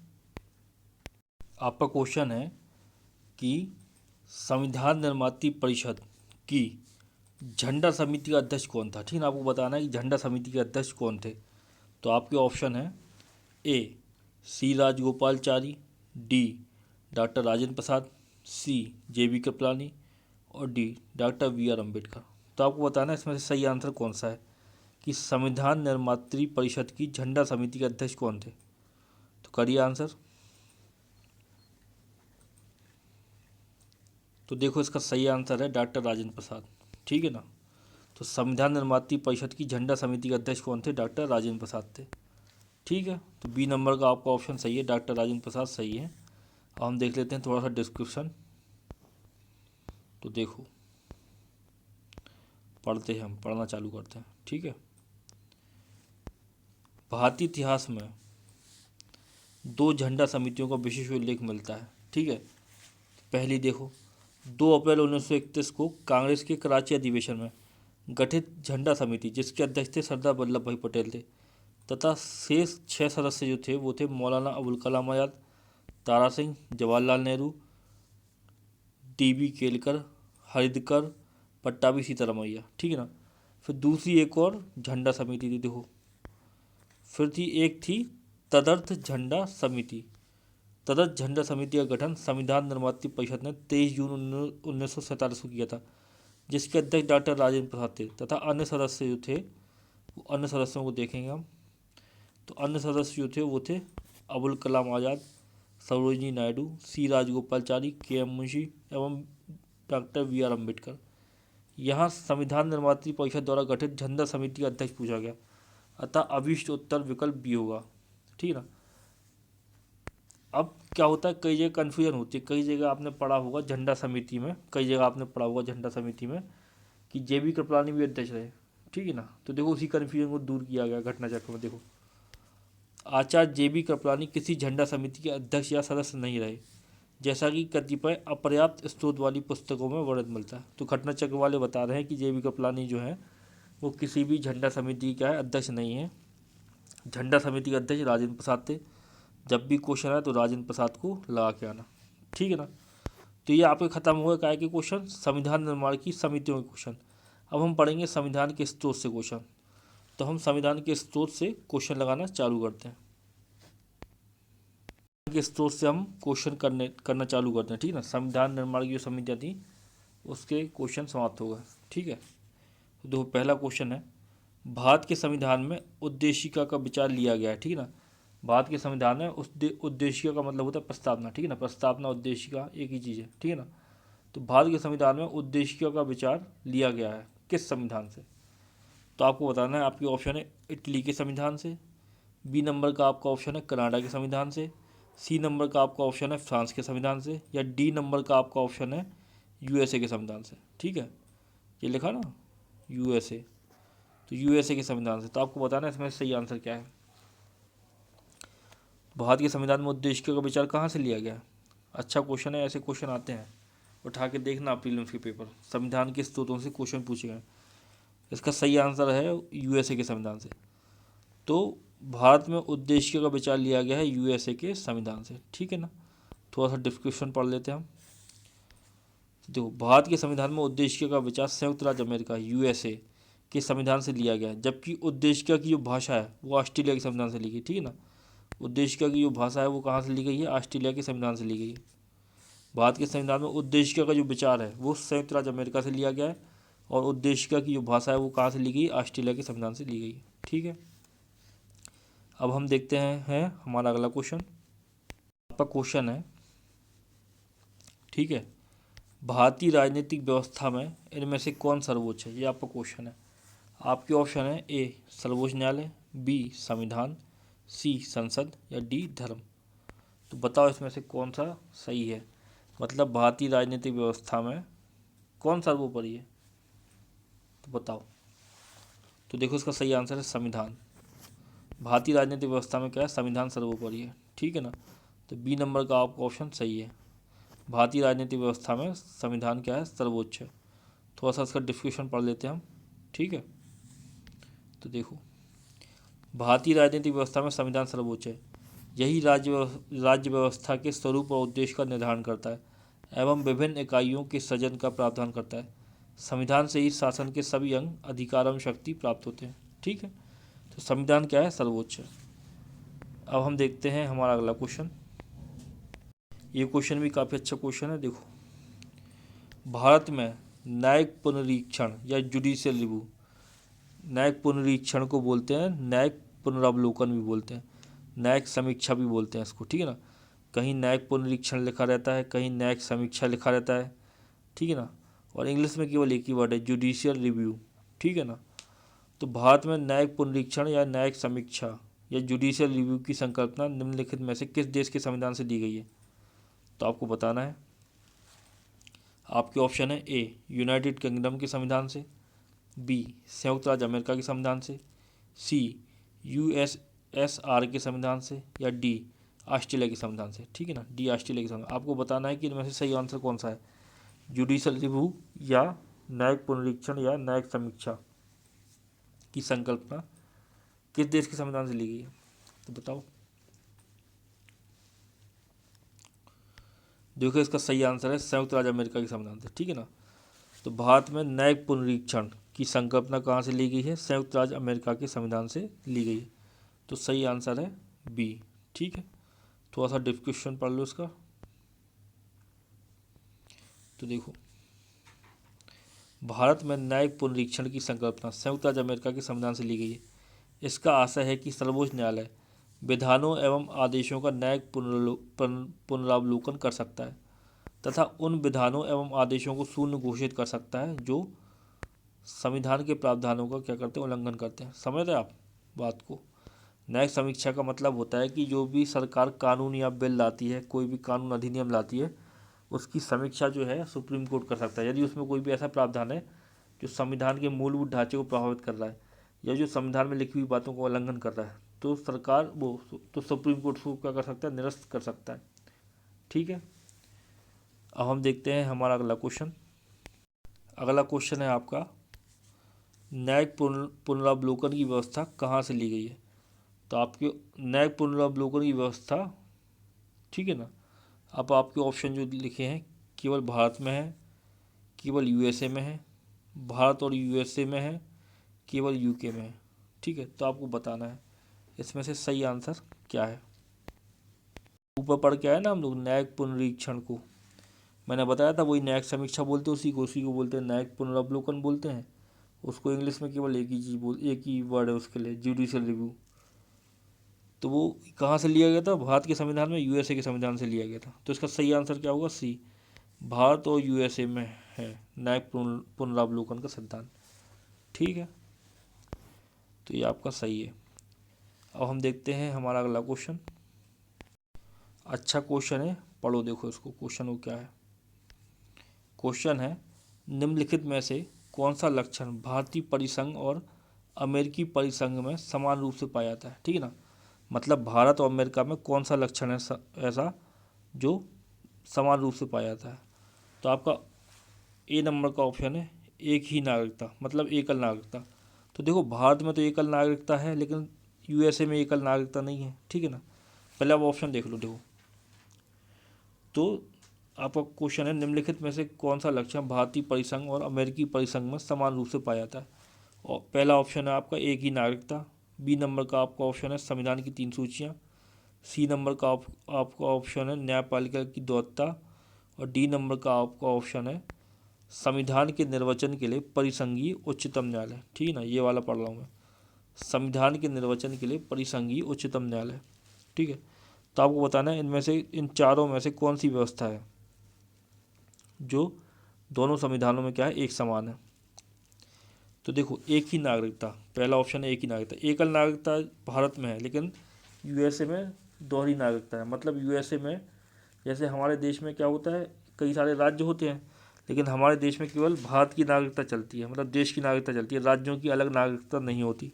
आपका क्वेश्चन है, कि संविधान निर्मात्री परिषद की झंडा समिति का अध्यक्ष कौन था। ठीक है, आपको बताना है कि झंडा समिति के अध्यक्ष कौन थे। तो आपके ऑप्शन है ए सी राजगोपालचारी, डी डॉक्टर राजेंद्र प्रसाद, सी जे.बी. कृपलानी और डी डॉक्टर वी.आर. अम्बेडकर। तो आपको बताना है इसमें से सही आंसर कौन सा है कि संविधान निर्मात्री परिषद की झंडा समिति के अध्यक्ष कौन थे। तो करिए आंसर। तो देखो इसका सही आंसर है डॉक्टर राजेंद्र प्रसाद। ठीक है ना, तो संविधान निर्मात्री परिषद की झंडा समिति के अध्यक्ष कौन थे, डॉक्टर राजेंद्र प्रसाद थे। ठीक है, तो बी नंबर का आपका ऑप्शन सही है, डॉक्टर राजेंद्र प्रसाद सही है। अब हम देख लेते हैं थोड़ा सा डिस्क्रिप्शन। तो देखो पढ़ते हैं, हम पढ़ना चालू करते हैं। ठीक है, भारतीय इतिहास में 2 झंडा समितियों का विशेष उल्लेख मिलता है। ठीक है, पहली देखो 2 अप्रैल 1931 को कांग्रेस के कराची अधिवेशन में गठित झंडा समिति, जिसके अध्यक्ष थे सरदार वल्लभ भाई पटेल थे, तथा शेष 6 सदस्य जो थे वो थे मौलाना अबुल कलाम आज़ाद, तारा सिंह, जवाहरलाल नेहरू, टी.बी. केलकर, हरिदकर, पट्टाभी सीतारमैया। ठीक है ना, फिर दूसरी एक और झंडा समिति थी, देखो फिर थी, एक थी तदर्थ झंडा समिति। तदर्थ झंडा समिति का गठन संविधान निर्मात्री परिषद ने 23 जून 1947 को किया था, जिसके अध्यक्ष डॉक्टर राजेंद्र प्रसाद थे, तथा अन्य सदस्य जो थे वो अन्य सदस्यों को देखेंगे हम। तो अन्य सदस्य जो थे वो थे अबुल कलाम आज़ाद, सरोजिनी नायडू, सी राजगोपालचारी, के.एम. मुंशी एवं डॉक्टर वी.आर. अम्बेडकर। यहाँ संविधान निर्मात्री परिषद द्वारा गठित झंडा समिति का अध्यक्ष पूछा गया, अतः अभीष्ट उत्तर विकल्प बी होगा। ठीक है ना, अब क्या होता है, कई जगह कन्फ्यूजन होती है, कई जगह आपने पढ़ा होगा झंडा समिति में, कई जगह आपने पढ़ा होगा झंडा समिति में कि जे.बी. कृपलानी भी अध्यक्ष रहे। ठीक है ना, तो देखो उसी कन्फ्यूजन को दूर किया गया घटना चक्र में। देखो आचार्य जे.बी. कृपलानी किसी झंडा समिति के अध्यक्ष या सदस्य नहीं रहे, जैसा कि कतिपय अपर्याप्त स्रोत वाली पुस्तकों में वर्णन मिलता है। तो घटना चक्र वाले बता रहे हैं कि जे.बी. कृपलानी जो है वो किसी भी झंडा समिति का अध्यक्ष नहीं है। झंडा समिति के अध्यक्ष राजेंद्र प्रसाद थे। जब भी क्वेश्चन आए तो राजेंद्र प्रसाद को लगा के आना। ठीक है ना, तो ये आपके खत्म हुए काय के क्वेश्चन, संविधान निर्माण की समितियों के क्वेश्चन। अब हम पढ़ेंगे संविधान के स्रोत से क्वेश्चन। तो हम संविधान के स्रोत से क्वेश्चन लगाना चालू करते हैं। के स्रोत से हम क्वेश्चन करना चालू करते हैं। ठीक है ना, संविधान निर्माण की जो समितियाँ थी उसके क्वेश्चन समाप्त हो गए। ठीक है, तो देखो पहला क्वेश्चन है, भारत के संविधान में उद्देशिका का विचार लिया गया है। ठीक है ना, भारत के संविधान में उद्देशिका का मतलब होता है प्रस्तावना। ठीक है ना, प्रस्तावना उद्देशिका एक ही चीज़ है। ठीक है ना, तो भारत के संविधान में उद्देशिका का विचार लिया गया है किस संविधान से। तो आपको बताना है, आपके ऑप्शन है इटली के संविधान से, बी नंबर का आपका ऑप्शन है कनाडा के संविधान से, सी नंबर का आपका ऑप्शन है फ्रांस के संविधान से, या डी नंबर का आपका ऑप्शन है यूएसए के संविधान से। ठीक है, ये लिखा ना यूएसए, तो यूएसए के संविधान से। तो आपको बताना है इसमें सही आंसर क्या है। भारत के संविधान में उद्देशिका का विचार कहाँ से लिया गया। अच्छा क्वेश्चन है, ऐसे क्वेश्चन आते हैं, उठा के देखना प्रीलिम्स के पेपर, संविधान के स्रोतों से क्वेश्चन पूछे गए। इसका सही आंसर है यूएसए के संविधान से। तो भारत में उद्देशिका का विचार लिया गया है यूएसए के संविधान से। ठीक है ना, थोड़ा सा डिस्क्रिप्शन पढ़ लेते हैं हम। देखो भारत के संविधान में उद्देशिका का विचार संयुक्त राज्य अमेरिका यूएसए के संविधान से लिया गया, जबकि उद्देशिका की जो भाषा है वो ऑस्ट्रेलिया के संविधान से ली गई। ठीक है ना, उद्देशिका की जो भाषा है वो कहाँ से ली गई है, ऑस्ट्रेलिया के संविधान से ली गई है। भारत के संविधान में उद्देशिका का जो विचार है वो संयुक्त राज्य अमेरिका से लिया गया है, और उद्देशिका की जो भाषा है वो कहाँ से ली गई, ऑस्ट्रेलिया के संविधान से ली गई है। ठीक है, अब हम देखते हैं हमारा अगला क्वेश्चन। आपका क्वेश्चन है, ठीक है, भारतीय राजनीतिक व्यवस्था में इनमें से कौन सर्वोच्च है, ये आपका क्वेश्चन है। आपके ऑप्शन है ए सर्वोच्च न्यायालय, बी संविधान, सी संसद, या डी धर्म। तो बताओ इसमें से कौन सा सही है, मतलब भारतीय राजनीतिक व्यवस्था में कौन सर्वोपरि है, तो बताओ। तो देखो इसका सही आंसर है संविधान। भारतीय राजनीतिक व्यवस्था में क्या है, संविधान सर्वोपरि है। ठीक है ना, तो बी नंबर का आपका ऑप्शन सही है, भारतीय राजनीतिक व्यवस्था में संविधान क्या है, सर्वोच्च है। थोड़ा सा इसका डिस्क्रिप्शन पढ़ लेते हैं हम। ठीक है, तो देखो भारतीय राजनीतिक व्यवस्था में संविधान सर्वोच्च है, यही राज्य व्यवस्था के स्वरूप और उद्देश्य का निर्धारण करता है। एवं विभिन्न इकाइयों के सृजन का प्रावधान करता है। संविधान से ही शासन के सभी अंग, अधिकार एवं शक्ति प्राप्त होते हैं। ठीक है, तो संविधान क्या है? सर्वोच्च है। अब हम देखते हैं हमारा अगला क्वेश्चन। ये क्वेश्चन भी काफ़ी अच्छा क्वेश्चन है। देखो, भारत में न्यायिक पुनरीक्षण या जुडिशियल रिव्यू, न्यायिक पुनरीक्षण को बोलते हैं, न्यायिक पुनरावलोकन भी बोलते हैं, न्यायिक समीक्षा भी बोलते हैं इसको। ठीक है ना, कहीं न्यायिक पुनरीक्षण लिखा रहता है, कहीं न्यायिक समीक्षा लिखा रहता है। ठीक है ना, और इंग्लिश में केवल एक ही वर्ड है, जुडिशियल रिव्यू। ठीक है ना, तो भारत में न्यायिक पुनरीक्षण या न्यायिक समीक्षा या जुडिशियल रिव्यू की संकल्पना निम्नलिखित में से किस देश के संविधान से दी गई है? तो आपको बताना है। आपके ऑप्शन है ए यूनाइटेड किंगडम के संविधान से, बी संयुक्त राज्य अमेरिका के संविधान से, सी यूएसएसआर के संविधान से, या डी ऑस्ट्रेलिया के संविधान से। ठीक है ना, डी ऑस्ट्रेलिया के संविधान। आपको बताना है कि इनमें से सही आंसर कौन सा है, जुडिशियल रिव्यू या न्यायिक पुनरीक्षण या न्यायिक समीक्षा की संकल्पना किस देश के संविधान से ली गई है? तो बताओ। देखो, इसका सही आंसर है संयुक्त राज्य अमेरिका के संविधान से। ठीक है ना, तो भारत में न्यायिक पुनरीक्षण की संकल्पना कहाँ से ली गई है? संयुक्त राज्य अमेरिका के संविधान से ली गई है। तो सही आंसर है बी। ठीक है, थोड़ा सा डिस्क्रिप्शन पढ़ लो इसका। तो देखो, भारत में न्यायिक पुनरीक्षण की संकल्पना संयुक्त राज्य अमेरिका के संविधान से ली गई है। इसका आशय है कि सर्वोच्च न्यायालय विधानों एवं आदेशों का न्यायिक पुनरावलोकन कर सकता है तथा उन विधानों एवं आदेशों को शून्य घोषित कर सकता है जो संविधान के प्रावधानों का क्या करते हैं? उल्लंघन करते हैं। समझ रहे आप बात को? न्यायिक समीक्षा का मतलब होता है कि जो भी सरकार कानून या बिल लाती है, कोई भी कानून अधिनियम लाती है, उसकी समीक्षा जो है सुप्रीम कोर्ट कर सकता है यदि उसमें कोई भी ऐसा प्रावधान है जो संविधान के मूलभूत ढांचे को प्रभावित कर रहा है या जो संविधान में लिखी हुई बातों का उल्लंघन कर रहा है, तो सरकार तो सुप्रीम कोर्ट को क्या कर सकता है? निरस्त कर सकता है। ठीक है, अब हम देखते हैं हमारा अगला क्वेश्चन। अगला क्वेश्चन है आपका, न्यायिक पुनरावलोकन की व्यवस्था कहाँ से ली गई है? तो आपके न्यायिक पुनरावलोकन की व्यवस्था, ठीक है ना, अब आपके ऑप्शन जो लिखे हैं, केवल भारत में है, केवल यूएसए में है, भारत और यूएसए में है, केवल यूके में है। ठीक है, तो आपको बताना है इसमें से सही आंसर क्या है। ऊपर पढ़ के आया ना हम लोग न्यायिक पुनरीक्षण को, मैंने बताया था वही न्यायिक समीक्षा बोलते हैं, उसी को बोलते हैं न्यायिक पुनरावलोकन बोलते हैं। उसको इंग्लिश में केवल एक ही वर्ड है उसके लिए, जुडिशियल रिव्यू। तो वो कहाँ से लिया गया था? भारत के संविधान में, यूएसए के संविधान से लिया गया था। तो इसका सही आंसर क्या होगा? सी, भारत और यूएसए में है न्यायिक पुनरावलोकन का सिद्धांत। ठीक है, तो ये आपका सही है। अब हम देखते हैं हमारा अगला क्वेश्चन। अच्छा क्वेश्चन है, पढ़ो देखो इसको, क्वेश्चन वो क्या है। क्वेश्चन है, निम्नलिखित में से कौन सा लक्षण भारतीय परिसंघ और अमेरिकी परिसंघ में समान रूप से पाया जाता है? ठीक है ना, मतलब भारत और अमेरिका में कौन सा लक्षण है ऐसा जो समान रूप से पाया जाता है? तो आपका ए नंबर का ऑप्शन है एक ही नागरिकता, मतलब एकल नागरिकता। तो देखो, भारत में तो एकल नागरिकता है, लेकिन यूएसए में एकल नागरिकता नहीं है। ठीक है ना, पहले आप ऑप्शन देख लो। देखो, तो आपका क्वेश्चन है, निम्नलिखित में से कौन सा लक्षण भारतीय परिसंघ और अमेरिकी परिसंघ में समान रूप से पाया जाता है? और पहला ऑप्शन है आपका एक ही नागरिकता, बी नंबर का आपका ऑप्शन है संविधान की 3 सूचियाँ, सी नंबर का आपका ऑप्शन है न्यायपालिका की द्वैतता, और डी नंबर का आपका ऑप्शन है संविधान के निर्वचन के लिए परिसंघीय उच्चतम न्यायालय। ठीक है ना, ये वाला पढ़ रहा हूँ मैं, संविधान के निर्वचन के लिए परिसंघीय उच्चतम न्यायालय। ठीक है, तो आपको बताना है इनमें से, इन चारों में से कौन सी व्यवस्था है जो दोनों संविधानों में क्या है? एक समान है। तो देखो, एक ही नागरिकता, पहला ऑप्शन है एक ही नागरिकता। एकल नागरिकता भारत में है, लेकिन यूएसए में दोहरी नागरिकता है। मतलब यूएसए में, जैसे हमारे देश में क्या होता है, कई सारे राज्य होते हैं, लेकिन हमारे देश में केवल भारत की नागरिकता चलती है, मतलब देश की नागरिकता चलती है, राज्यों की अलग नागरिकता नहीं होती।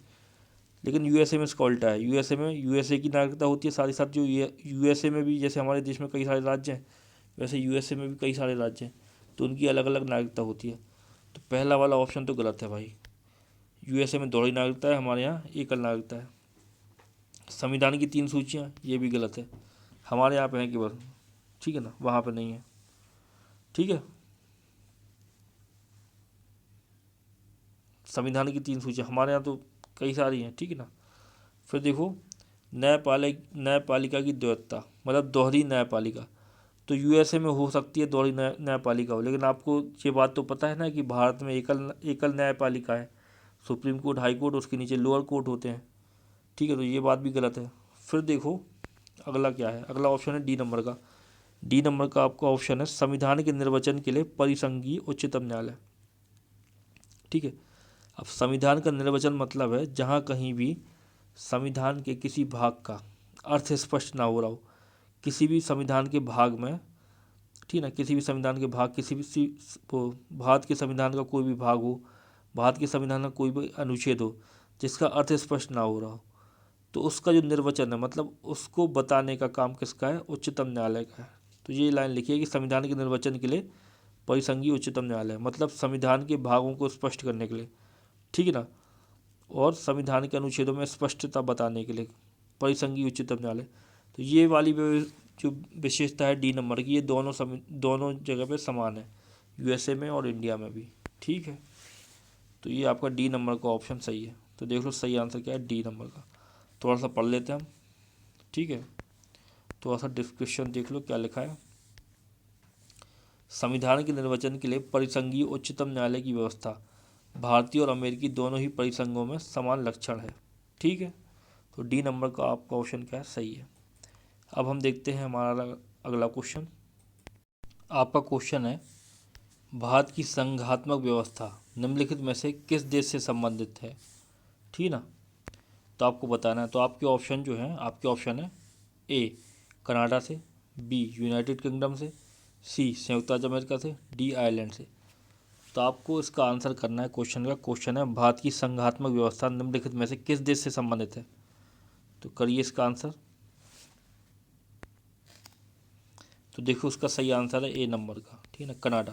लेकिन यूएसए में इसका उल्टा है, यूएसए में यूएसए की नागरिकता होती है, साथ ही साथ जो यूएसए में भी, जैसे हमारे देश में कई सारे राज्य हैं, वैसे यूएसए में भी कई सारे राज्य हैं, तो उनकी अलग अलग नागरिकता होती है। तो पहला वाला ऑप्शन तो गलत है भाई, यूएसए में दोहरी नागरिकता है, हमारे यहाँ एकल नागरिकता है। संविधान की 3 सूचियाँ, ये भी गलत है, हमारे यहाँ पे है केवल। ठीक है ना, वहाँ पे नहीं है। ठीक है। संविधान की 3 सूचियाँ, हमारे यहाँ तो कई सारी हैं, ठीक है ना। फिर देखो न्यायपालिका की द्वैतता, मतलब दोहरी न्यायपालिका। तो यूएसए में हो सकती है दोहरी न्यायपालिका हो, लेकिन आपको ये बात तो पता है ना कि भारत में एकल एकल न्यायपालिका है। सुप्रीम कोर्ट, हाई कोर्ट, उसके नीचे लोअर कोर्ट होते हैं, ठीक है। तो ये बात भी गलत है। फिर देखो अगला क्या है, अगला ऑप्शन है डी नंबर का। डी नंबर का आपका ऑप्शन है संविधान के निर्वचन के लिए परिसंघीय उच्चतम न्यायालय, ठीक है। अब संविधान का निर्वचन मतलब है जहाँ कहीं भी संविधान के किसी भाग का अर्थ स्पष्ट ना हो रहा हो, किसी भी संविधान के भाग में, ठीक है ना, किसी भी संविधान के भाग, किसी भी भारत के संविधान का कोई भी भाग हो, भारत के संविधान का कोई भी अनुच्छेद हो जिसका अर्थ स्पष्ट ना हो रहा हो, तो उसका जो निर्वचन है, मतलब उसको बताने का काम किसका है, उच्चतम न्यायालय का है। तो ये लाइन लिखिए कि संविधान के निर्वचन के लिए परिसंघीय उच्चतम न्यायालय, मतलब संविधान के भागों को स्पष्ट करने के लिए, ठीक है ना, और संविधान के अनुच्छेदों में स्पष्टता बताने के लिए परिसंघीय उच्चतम न्यायालय। तो ये वाली जो विशेषता है डी नंबर की, ये दोनों जगह पे समान है, यूएसए में और इंडिया में भी, ठीक है। तो ये आपका डी नंबर का ऑप्शन सही है। तो देख लो सही आंसर क्या है, डी नंबर का। थोड़ा सा पढ़ लेते हैं हम, ठीक है। थोड़ा सा डिस्क्रिप्शन देख लो क्या लिखा है। संविधान के निर्वचन के लिए परिसंघीय उच्चतम न्यायालय की व्यवस्था भारतीय और अमेरिकी दोनों ही परिसंघों में समान लक्षण है, ठीक है। तो डी नंबर का आपका ऑप्शन क्या है, सही है। अब हम देखते हैं हमारा अगला क्वेश्चन। आपका क्वेश्चन है भारत की संघात्मक व्यवस्था निम्नलिखित में से किस देश से संबंधित है, ठीक ना। तो आपको बताना है। तो आपके ऑप्शन जो हैं, आपके ऑप्शन है ए कनाडा से, बी यूनाइटेड किंगडम से, सी संयुक्त राज्य अमेरिका से, डी आयरलैंड से। तो आपको इसका आंसर करना है। क्वेश्चन है भारत की संघात्मक व्यवस्था निम्नलिखित में से किस देश से संबंधित है। तो करिए इसका आंसर। तो देखो उसका सही आंसर है ए नंबर का, ठीक है ना, कनाडा।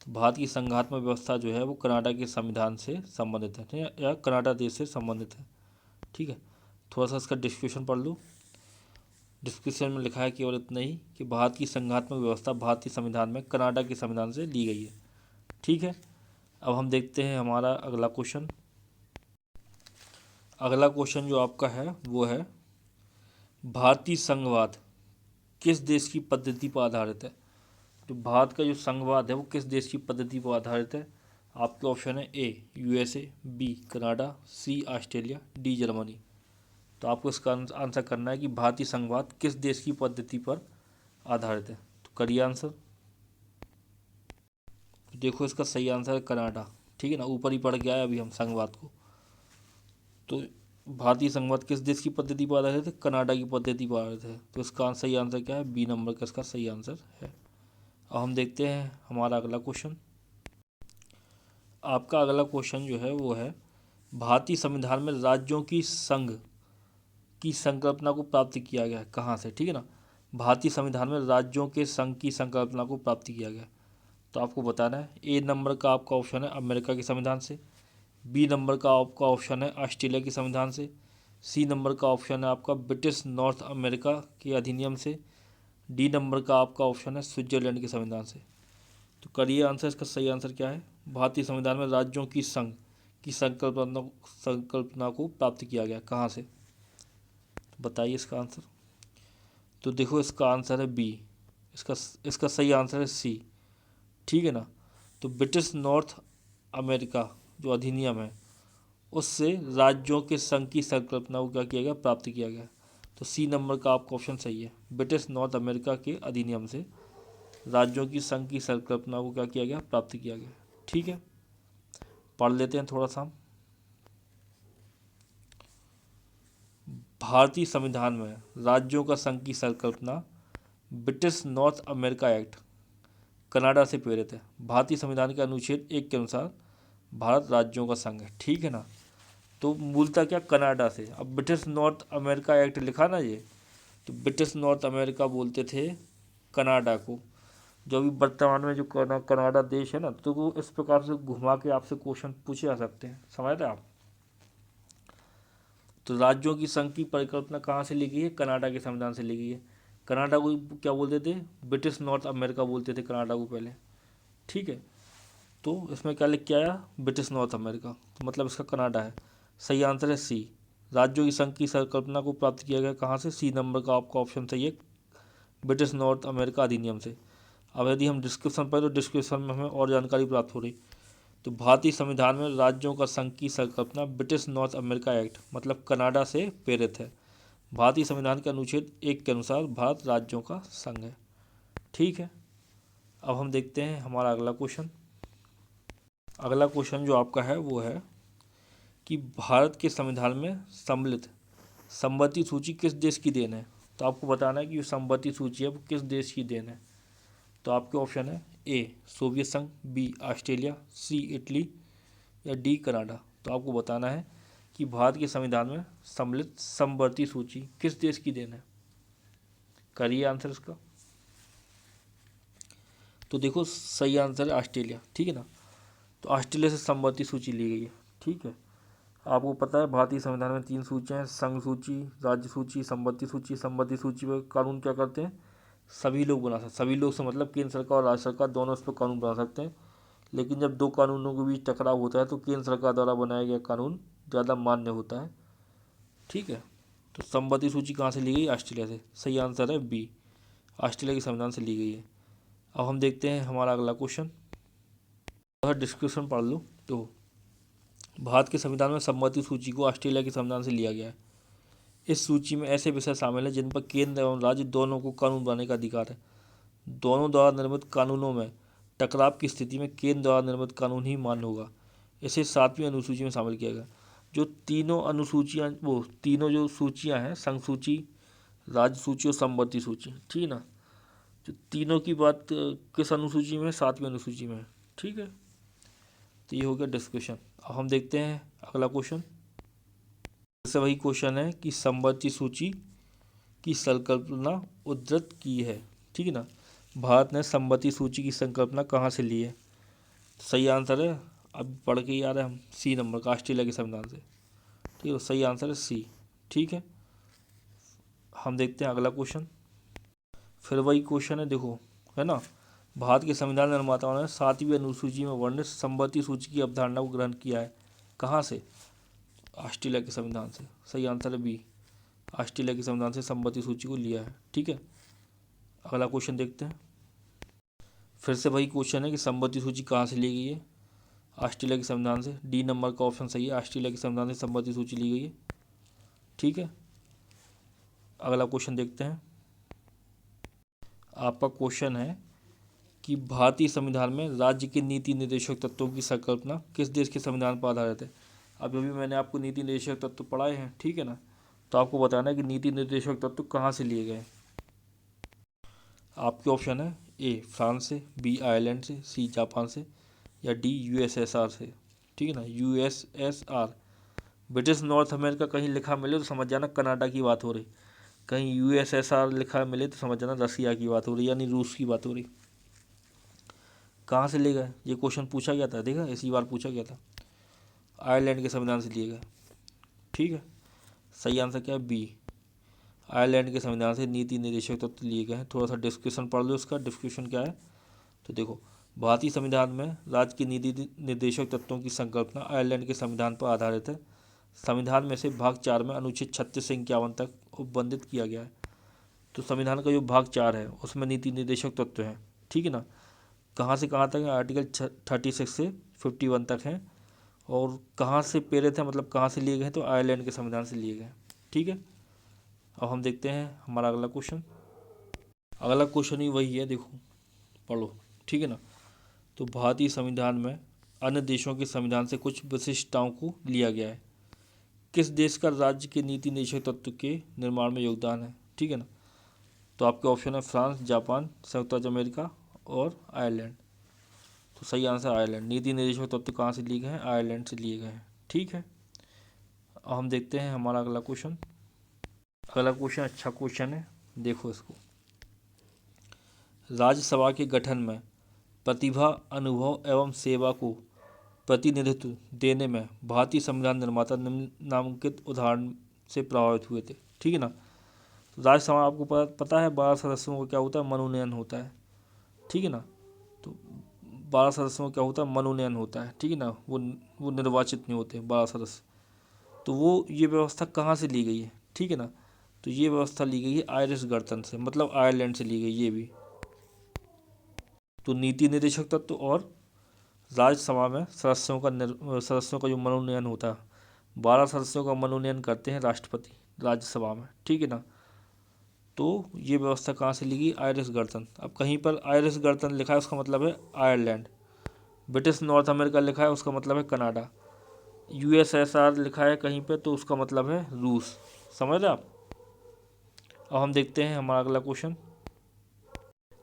तो भारत की संघात्मक व्यवस्था जो है वो कनाडा के संविधान से संबंधित है, ठीक है, या कनाडा देश से संबंधित है, ठीक है। थोड़ा सा इसका डिस्क्रिप्शन पढ़ लो। डिस्क्रिप्शन में लिखा है केवल इतना ही कि भारत की संघात्मक व्यवस्था भारतीय संविधान में कनाडा के संविधान से ली गई है, ठीक है। अब हम देखते हैं हमारा अगला क्वेश्चन। अगला क्वेश्चन जो आपका है वो है भारतीय संघवाद किस देश की पद्धति पर आधारित है। तो भारत का जो संघवाद है वो किस देश की पद्धति पर आधारित है। आपके ऑप्शन है A USA, B Canada, C Australia, D Germany. तो आपको इसका आंसर करना है कि भारतीय संघवाद किस देश की पद्धति पर आधारित है। तो करिए आंसर। तो देखो इसका सही आंसर है कनाडा, ठीक है ना, ऊपर ही पढ़ के आए अभी हम संघवाद को। तो भारतीय संघवाद किस देश की पद्धति पर आधारित है, कनाडा की पद्धति पर आधारित है। तो इसका सही आंसर क्या है, बी नंबर का इसका सही आंसर है। अब हम देखते हैं हमारा अगला क्वेश्चन। आपका अगला क्वेश्चन जो है वो है भारतीय संविधान में राज्यों की संघ की संकल्पना को प्राप्त किया गया है कहाँ से, ठीक है ना। भारतीय संविधान में राज्यों के संघ की संकल्पना को प्राप्त किया गया। तो आपको बताना है। ए नंबर का आपका ऑप्शन है अमेरिका के संविधान से, बी नंबर का आपका ऑप्शन है ऑस्ट्रेलिया के संविधान से, सी नंबर का ऑप्शन है आपका ब्रिटिश नॉर्थ अमेरिका के अधिनियम से, डी नंबर का आपका ऑप्शन है स्विट्जरलैंड के संविधान से। तो करिए आंसर। इसका सही आंसर क्या है, भारतीय संविधान में राज्यों की संघ की संकल्पना को प्राप्त किया गया कहाँ से। तो बताइए इसका आंसर। तो देखो इसका आंसर है बी, इसका सही आंसर है सी, ठीक है ना। तो ब्रिटिश नॉर्थ अमेरिका जो अधिनियम है उससे राज्यों के संघ की संकल्पना को क्या किया गया, प्राप्त किया गया। तो सी नंबर का आपका ऑप्शन सही है, ब्रिटिश नॉर्थ अमेरिका के अधिनियम से राज्यों की संघ की संकल्पना को क्या किया गया, प्राप्त किया गया, ठीक है। पढ़ लेते हैं थोड़ा सा। भारतीय संविधान में राज्यों का संघ की संकल्पना British north America act Canada से प्रेरित है। भारतीय संविधान के अनुच्छेद 1 के अनुसार भारत राज्यों का संघ है, ठीक है ना। तो मूलतः क्या, कनाडा से। अब ब्रिटिश नॉर्थ अमेरिका एक्ट लिखा ना ये, तो ब्रिटिश नॉर्थ अमेरिका बोलते थे कनाडा को। जो अभी वर्तमान में जो कनाडा देश है ना, तो वो इस प्रकार से घुमा के आपसे क्वेश्चन पूछे जा सकते हैं, समझ रहे आप। तो राज्यों की संघ की परिकल्पना कहाँ से ली गई है, कनाडा के संविधान से ली गई है। कनाडा को क्या बोलते थे, ब्रिटिश नॉर्थ अमेरिका बोलते थे कनाडा को पहले, ठीक है। तो इसमें क्या लिख के आया, ब्रिटिश नॉर्थ अमेरिका, तो मतलब इसका कनाडा है। सही आंसर है सी, राज्यों की संघ की संकल्पना को प्राप्त किया गया कहाँ से, सी नंबर का आपका ऑप्शन सही है, ब्रिटिश नॉर्थ अमेरिका अधिनियम से। अब यदि हम डिस्क्रिप्शन पर, तो डिस्क्रिप्शन में हमें और जानकारी प्राप्त हो रही। तो भारतीय संविधान में राज्यों का संघ की संकल्पना ब्रिटिश नॉर्थ अमेरिका एक्ट मतलब कनाडा से प्रेरित है। भारतीय संविधान के अनुच्छेद 1 के अनुसार भारत राज्यों का संघ है। ठीक है, अब हम देखते हैं हमारा अगला क्वेश्चन। अगला क्वेश्चन जो आपका है वो है कि भारत के संविधान में सम्मिलित संपत्ति सूची किस देश की देन है। तो आपको बताना है कि जो संपत्ति सूची है वो किस देश की देन है। तो आपके ऑप्शन है ए सोवियत संघ, बी ऑस्ट्रेलिया, सी इटली या डी कनाडा। तो आपको बताना है कि भारत के संविधान में सम्मिलित संपत्ति सूची किस देश की देन है। करिए आंसर इसका। तो देखो सही आंसर है ऑस्ट्रेलिया, ठीक है ना। तो ऑस्ट्रेलिया से संपत्ति सूची ली गई है। ठीक है, आपको पता है भारतीय संविधान में 3 सूचियाँ हैं, संघ सूची, राज्य सूची, संपत्ति सूची। संपत्ति सूची पर कानून क्या करते हैं, सभी लोग बना सकते, सभी लोग से मतलब केंद्र सरकार और राज्य सरकार दोनों इस पर कानून बना सकते हैं। लेकिन जब दो कानूनों के बीच टकराव होता है तो केंद्र सरकार द्वारा बनाया गया कानून ज़्यादा मान्य होता है। ठीक है, तो संपत्ति सूची कहाँ से ली गई, ऑस्ट्रेलिया से। सही आंसर है बी, ऑस्ट्रेलिया के संविधान से ली गई है। अब हम देखते हैं हमारा अगला क्वेश्चन, डिस्क्रिप्शन पढ़ लो। तो भारत के संविधान में संपत्ति सूची को ऑस्ट्रेलिया के संविधान से लिया गया है। इस सूची में ऐसे विषय शामिल हैं जिन पर केंद्र एवं राज्य दोनों को कानून बनाने का अधिकार है। दोनों द्वारा निर्मित कानूनों में टकराव की स्थिति में केंद्र द्वारा निर्मित कानून ही मान्य होगा। इसे 7वीं अनुसूची में शामिल किया गया। जो तीनों अनुसूचियाँ, वो तीनों जो सूचियाँ हैं, संघ सूची, राज्य सूची और संपत्ति सूची, ठीक है ना, जो तीनों की बात किस अनुसूची में, 7वीं अनुसूची में। ठीक है, तो ये हो गया डिस्कशन। अब हम देखते हैं अगला क्वेश्चन। इससे वही क्वेश्चन है कि संपत्ति सूची की संकल्पना उद्धृत की है। ठीक है ना, भारत ने संपत्ति सूची की संकल्पना कहाँ से ली है। सही आंसर है, अब पढ़ के ही आ रहा है हम, सी नंबर का, ऑस्ट्रेलिया के संविधान से। ठीक है, सही आंसर है सी। ठीक है, हम देखते हैं अगला क्वेश्चन। फिर वही क्वेश्चन है, देखो, है ना। भारत के संविधान निर्माताओं ने 7वीं अनुसूची में वर्णित संपत्ति सूची की अवधारणा को ग्रहण किया है कहाँ से, ऑस्ट्रेलिया के संविधान से। सही आंसर है बी, ऑस्ट्रेलिया के संविधान से संपत्ति सूची को लिया है। ठीक है, अगला क्वेश्चन देखते हैं। फिर से वही क्वेश्चन है कि संपत्ति सूची कहाँ से ली गई है, ऑस्ट्रेलिया के संविधान से। डी नंबर का ऑप्शन सही है, ऑस्ट्रेलिया के संविधान से संपत्ति सूची ली गई है। ठीक है, अगला क्वेश्चन देखते हैं। आपका क्वेश्चन है कि भारतीय संविधान में राज्य के नीति निर्देशक तत्वों की संकल्पना किस देश के संविधान पर आधारित है। अभी मैंने आपको नीति निर्देशक तत्व पढ़ाए हैं, ठीक है ना। तो आपको बताना है कि नीति निर्देशक तत्व कहाँ से लिए गए। आपके ऑप्शन है ए फ्रांस से, बी आयरलैंड से, सी जापान से या डी यूएसएसआर से। ठीक है ना, यूएसएसआर। ब्रिटिश नॉर्थ अमेरिका कहीं लिखा मिले तो समझ जाना कनाडा की बात हो रही, कहीं यूएसएसआर लिखा मिले तो समझ जाना रसिया की बात हो रही, यानी रूस की बात हो रही। कहाँ से ले गए, ये क्वेश्चन पूछा गया था, देखा इसी बार पूछा गया था। आयरलैंड के संविधान से लिए गए। ठीक है, सही आंसर क्या है, बी, आयरलैंड के संविधान से नीति निर्देशक तत्व लिए गए हैं। थोड़ा सा डिस्क्रिप्शन पढ़ लो इसका, डिस्क्रिप्शन क्या है। तो देखो, भारतीय संविधान में राज्य की नीति निर्देशक तत्वों की संकल्पना आयरलैंड के संविधान पर आधारित है। संविधान में से भाग 4 में अनुच्छेद 36 से 51 तक उपबंधित किया गया है। तो संविधान का जो भाग 4 है उसमें नीति निर्देशक तत्व हैं। ठीक है ना, कहाँ से कहाँ तक है, आर्टिकल 36 से 51 तक हैं। और कहाँ से प्रेरित है, मतलब कहाँ से लिए गए हैं, तो आयरलैंड के संविधान से लिए गए हैं। ठीक है, अब हम देखते हैं हमारा अगला क्वेश्चन। अगला क्वेश्चन ही वही है, देखो पढ़ो, ठीक है ना। तो भारतीय संविधान में अन्य देशों के संविधान से कुछ विशिष्टताओं को लिया गया है। किस देश का राज्य के नीति निर्देशक तत्व के निर्माण में योगदान है। ठीक है ना, तो आपके ऑप्शन है फ्रांस, जापान, संयुक्त राज्य अमेरिका और आयरलैंड। तो सही आंसर आयरलैंड। नीति निर्देशक तत्व कहाँ से लिए गए हैं, आयरलैंड से लिए गए हैं। ठीक है, अब हम देखते हैं हमारा अगला क्वेश्चन। अगला क्वेश्चन अच्छा क्वेश्चन है, देखो इसको। राज्यसभा के गठन में प्रतिभा, अनुभव एवं सेवा को प्रतिनिधित्व देने में भारतीय संविधान निर्माता निम्नलिखित उदाहरण से प्रभावित हुए थे। ठीक है ना, राज्यसभा आपको पता है 12 सदस्यों का क्या होता है, मनोनयन होता है। ठीक है ना, तो 12 सदस्यों का क्या होता है, मनोनयन होता है, ठीक है ना, वो निर्वाचित नहीं होते 12 सदस्य। तो वो ये व्यवस्था कहाँ से ली गई है, ठीक है ना, तो ये व्यवस्था ली गई है आयरिश गणतंत्र से, मतलब आयरलैंड से ली गई ये भी। तो नीति निदेशक तत्व और राज्यसभा में सदस्यों का जो मनोनयन होता है, 12 सदस्यों का मनोनयन करते हैं राष्ट्रपति राज्यसभा में, ठीक है ना। तो ये व्यवस्था कहाँ से ली गई, आयरिश गणतंत्र। अब कहीं पर आयरिश गणतंत्र लिखा है उसका मतलब है आयरलैंड, ब्रिटिश नॉर्थ अमेरिका लिखा है उसका मतलब है कनाडा, यूएसएसआर लिखा है कहीं पे तो उसका मतलब है रूस। समझ रहे आप। अब हम देखते हैं हमारा अगला क्वेश्चन।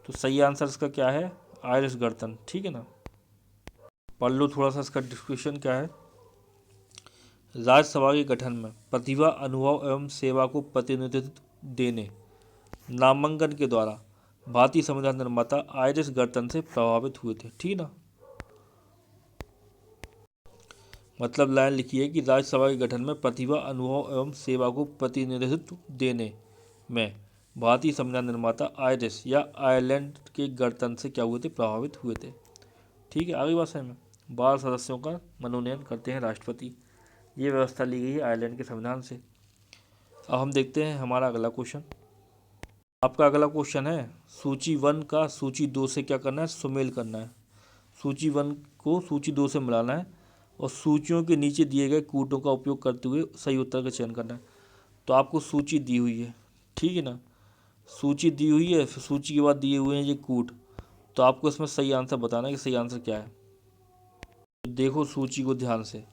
तो सही आंसर इसका क्या है, आयरिश गणतंत्र, ठीक है ना। पढ़ लो थोड़ा सा इसका डिस्क्रिप्शन क्या है। राज्यसभा के गठन में प्रतिभा, अनुभव एवं सेवा को प्रतिनिधित्व देने नामांकन के द्वारा भारतीय संविधान निर्माता आयरिश गणतंत्र से प्रभावित हुए थे, ठीक है ना। मतलब लाइन लिखी है कि राज्यसभा के गठन में प्रतिभा, अनुभव एवं सेवा को प्रतिनिधित्व देने में भारतीय संविधान निर्माता आयरिश या आयरलैंड के गणतंत्र से क्या हुए थे, प्रभावित हुए थे। ठीक है, आगे बात समझ में। 12 सदस्यों का मनोनयन करते हैं राष्ट्रपति, ये व्यवस्था ली गई है आयरलैंड के संविधान से। अब हम देखते हैं हमारा अगला क्वेश्चन। आपका अगला क्वेश्चन है सूची 1 का सूची 2 से क्या करना है, सुमेल करना है। सूची 1 को सूची 2 से मिलाना है और सूचियों के नीचे दिए गए कूटों का उपयोग करते हुए सही उत्तर का चयन करना है। तो आपको सूची दी हुई है, ठीक है ना, सूची दी हुई है, फिर सूची के बाद दिए हुए हैं ये कूट। तो आपको इसमें सही आंसर बताना है कि सही आंसर क्या है। तो देखो सूची को ध्यान से।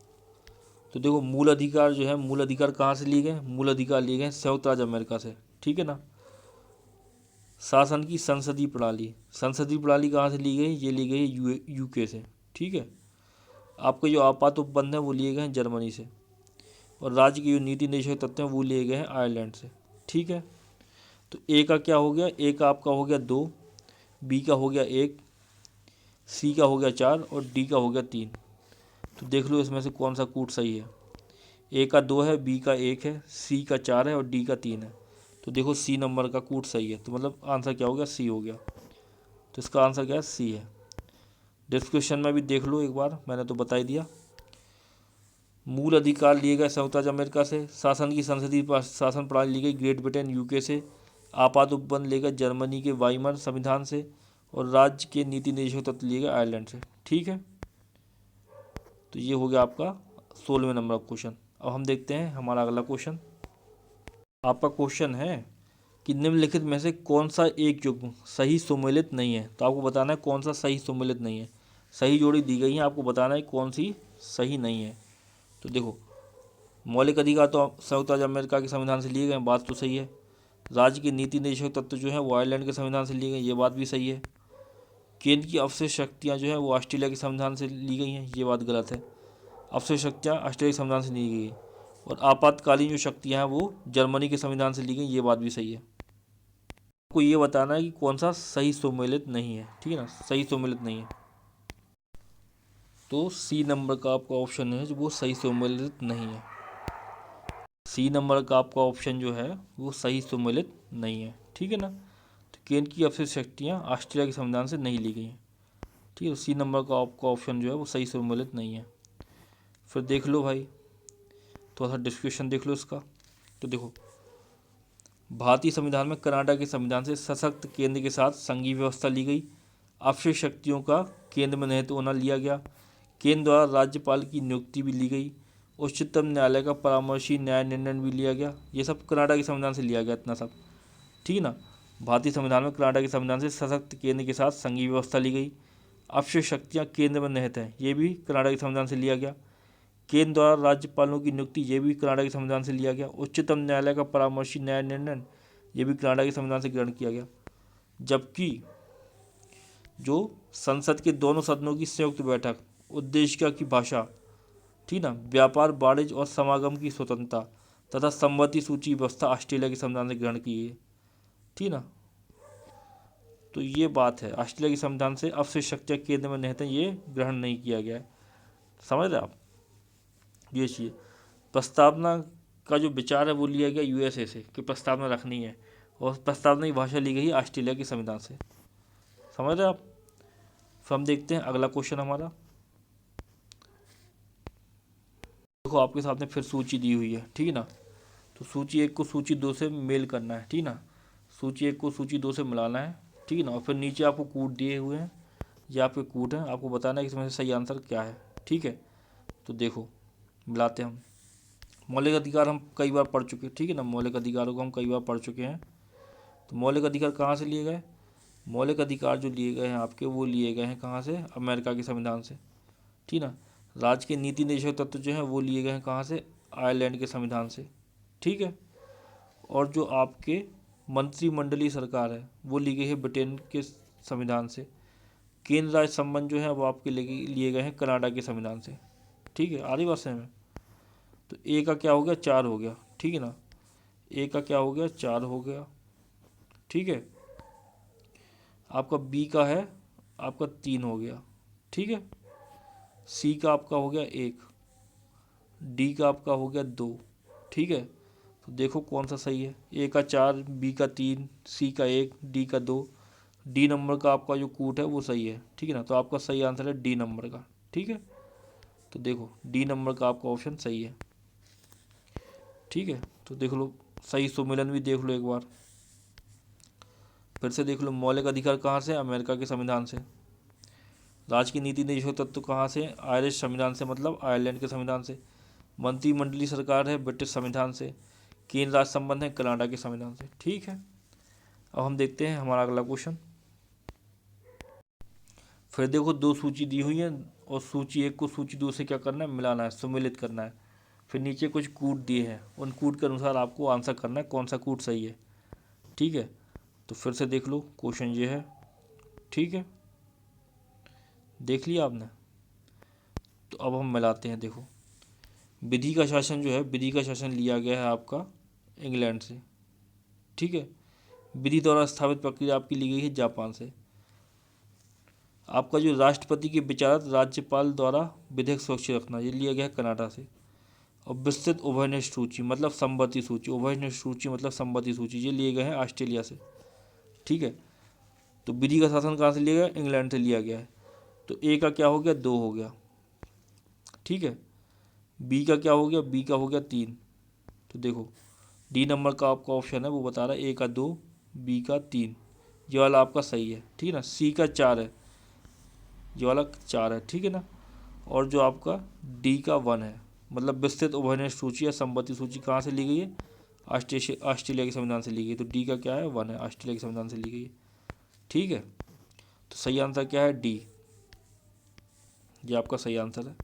तो देखो मूल अधिकार जो है, मूल अधिकार कहाँ से लिए गए, मूल अधिकार लिए गए संयुक्त राज्य अमेरिका से, ठीक है ना। शासन की संसदीय प्रणाली, संसदीय प्रणाली कहाँ से ली गई, ये ली गई यूके से, ठीक है। आपके जो आपात उपबंध हैं वो लिए गए हैं जर्मनी से, और राज्य की जो नीति निदेशक तत्व हैं वो लिए गए हैं आयरलैंड से, ठीक है। तो ए का क्या हो गया, ए का आपका हो गया 2, बी का हो गया 1, सी का हो गया 4 और डी का हो गया 3। तो देख लो इसमें से कौन सा कूट सही है। ए का 2 है, बी का 1 है, सी का 4 है और डी का 3 है। तो देखो सी नंबर का कूट सही है, तो मतलब आंसर क्या हो गया, सी हो गया। तो इसका आंसर क्या है, सी है। डिस्क्रिप्शन में भी देख लो एक बार, मैंने तो बता ही दिया। मूल अधिकार लिए गए संयुक्त राज्य अमेरिका से, शासन की संसदीय शासन प्रणाली ली गई ग्रेट ब्रिटेन यूके से, आपात उपबंध लिए गए जर्मनी के वाइमर संविधान से, और राज्य के नीति निदेशक तत्व लिए गए आयरलैंड से, ठीक है। तो ये हो गया आपका 16वें नंबर का क्वेश्चन। अब हम देखते हैं हमारा अगला क्वेश्चन। आपका क्वेश्चन है कि निम्नलिखित में से कौन सा एक युग्म सही सुमेलित नहीं है। तो आपको बताना है कौन सा सही सुमेलित नहीं है। सही जोड़ी दी गई है, आपको बताना है कौन सी सही नहीं है। तो देखो मौलिक अधिकार तो संयुक्त राज्य अमेरिका के संविधान से लिए गए, बात तो सही है। राज्य की नीति निदेशक तत्व जो है वो आयरलैंड के संविधान से लिए गए, ये बात भी सही है। केंद्र की अवशेष शक्तियाँ जो है वो ऑस्ट्रेलिया के संविधान से ली गई हैं, ये बात गलत है। अवशेष शक्तियाँ ऑस्ट्रेलिया के संविधान से ली गई है, और आपातकालीन जो शक्तियाँ हैं वो जर्मनी के संविधान से ली गई, ये बात भी सही है। आपको ये बताना है कि कौन सा सही सुमेलित नहीं है, ठीक है ना, सही सुमेलित नहीं है। तो सी नंबर का आपका ऑप्शन है जो वो सही सुमेलित नहीं है। सी नंबर का आपका ऑप्शन जो है वो सही सुमेलित नहीं है, ठीक है ना। तो केंद्र की अवशेष शक्तियाँ ऑस्ट्रेलिया के संविधान से नहीं ली गई हैं, ठीक है। सी नंबर का आपका ऑप्शन जो है वो सही सुमेलित नहीं है। फिर देख लो भाई, थोड़ा सा डिस्क्रिप्शन देख लो इसका। तो देखो भारतीय संविधान में कनाडा के संविधान से सशक्त केंद्र के साथ संघीय व्यवस्था ली गई। अवशेष शक्तियों का केंद्र में निहित होना लिया गया। केंद्र द्वारा राज्यपाल की नियुक्ति भी ली गई। उच्चतम न्यायालय का परामर्शी न्याय निर्णय भी लिया गया। ये सब कनाडा के संविधान से लिया गया, इतना सब, ठीक है ना। भारतीय संविधान में कनाडा के संविधान से सशक्त केंद्र के साथ संघीय व्यवस्था ली गई। अवशेष शक्तियाँ केंद्र में निहित हैं, ये भी कनाडा के संविधान से लिया गया। केंद्र द्वारा राज्यपालों की नियुक्ति, ये भी कनाडा के संविधान से लिया गया। उच्चतम न्यायालय का परामर्शी न्याय निर्णय, ये भी कनाडा के संविधान से ग्रहण किया गया। जबकि जो संसद के दोनों सदनों की संयुक्त बैठक, उद्देशिका की भाषा, ठीक ना, व्यापार, वाणिज्य और समागम की स्वतंत्रता तथा संमति सूची व्यवस्था ऑस्ट्रेलिया के संविधान से ग्रहण की है, ठीक ना। तो ये बात है, ऑस्ट्रेलिया के संविधान से अवशेष शक्तियाँ केंद्र में निहित हैं, ये ग्रहण नहीं किया गया है। समझ रहे आप। ये चीज़ प्रस्तावना का जो विचार है वो लिया गया यूएसए से कि प्रस्तावना रखनी है, और प्रस्तावना की भाषा ली गई ऑस्ट्रेलिया के संविधान से। समझ रहे आप। फिर हम देखते हैं अगला क्वेश्चन हमारा। देखो आपके सामने फिर सूची दी हुई है, ठीक है ना। तो सूची 1 को सूची 2 से मेल करना है, ठीक है ना। सूची 1 को सूची 2 से मिलाना है, ठीक है ना। और फिर नीचे आपको कूट दिए हुए हैं, ये आपके कूट हैं, आपको बताना है कि इसमें से सही आंसर क्या है, ठीक है। तो देखो मिलाते हैं हम। मौलिक अधिकार हम कई बार पढ़ चुके हैं, ठीक है ना। मौलिक अधिकारों को हम कई बार पढ़ चुके हैं। तो मौलिक अधिकार कहाँ से लिए गए? मौलिक अधिकार जो लिए गए हैं आपके, वो लिए गए हैं कहाँ से? अमेरिका के संविधान से, ठीक ना। राज्य के नीति निर्देशक तत्व जो हैं वो लिए गए हैं कहाँ से? आयरलैंड के संविधान से, ठीक है। और जो आपके मंत्रिमंडलीय सरकार है वो ली गई है ब्रिटेन के संविधान से। केंद्र राज्य संबंध जो है वो आपके लिए गए हैं कनाडा के संविधान से, ठीक है। आ रही बात समझ में? तो ए का क्या हो गया? 4 हो गया, ठीक है ना। ए का क्या हो गया? 4 हो गया, ठीक है। आपका बी का है आपका 3 हो गया, ठीक है। सी का आपका हो गया 1, डी का आपका हो गया 2, ठीक है। तो देखो कौन सा सही है। ए का 4, बी का 3, सी का 1, डी का 2, डी नंबर का आपका जो कूट है वो सही है, ठीक है ना। तो आपका सही आंसर है डी नंबर का, ठीक है। तो देखो डी नंबर का आपका ऑप्शन सही है, ठीक है। तो देख लो सही सुमेलन भी देख लो एक बार, फिर से देख लो। मौलिक अधिकार कहाँ से? अमेरिका के संविधान से। राज्य की नीति निर्देशक तत्व कहाँ से? आयरिश संविधान से, मतलब आयरलैंड के संविधान से। मंत्रिमंडलीय सरकार है ब्रिटिश संविधान से। केंद्र राज्य संबंध है कनाडा के संविधान से, ठीक है। अब हम देखते हैं हमारा अगला क्वेश्चन। फिर देखो 2 सूची दी हुई है और सूची 1 को सूची 2 से क्या करना है? मिलाना है, सम्मिलित करना है। फिर नीचे कुछ कूट दिए हैं, उन कूट के अनुसार आपको आंसर करना है कौन सा कूट सही है, ठीक है। तो फिर से देख लो क्वेश्चन ये है, ठीक है। देख लिया आपने? तो अब हम मिलाते हैं। देखो विधि का शासन जो है, विधि का शासन लिया गया है आपका इंग्लैंड से, ठीक है। विधि द्वारा स्थापित प्रक्रिया आपकी ली गई है जापान से। आपका जो राष्ट्रपति के विचारक राज्यपाल द्वारा विधेयक सुरक्षित रखना, ये लिया गया है कनाडा से। और विस्तृत उभयनिष्ठ सूची मतलब संबंधी सूची, उभयनिष्ठ सूची मतलब संबंधी सूची, ये लिए गए हैं ऑस्ट्रेलिया से, ठीक है। तो विधि का शासन कहाँ से लिया गया? इंग्लैंड से लिया गया है। तो ए का क्या हो गया? 2 हो गया, ठीक है। बी का क्या हो गया? बी का हो गया 3। तो देखो डी नंबर का आपका ऑप्शन है वो बता रहा है ए का 2, बी का 3, ये वाला आपका सही है, ठीक है ना। सी का 4 है, ये वाला 4 है, ठीक है ना। और जो आपका डी का 1 है, मतलब विस्तृत उभयनिष्ठ सूची या संबंधी सूची कहाँ से ली गई है? ऑस्ट्रेलिया के संविधान से ली गई। तो डी का क्या है? 1 है, ऑस्ट्रेलिया के संविधान से ली गई है, ठीक है। तो सही आंसर क्या है? डी, ये आपका सही आंसर है।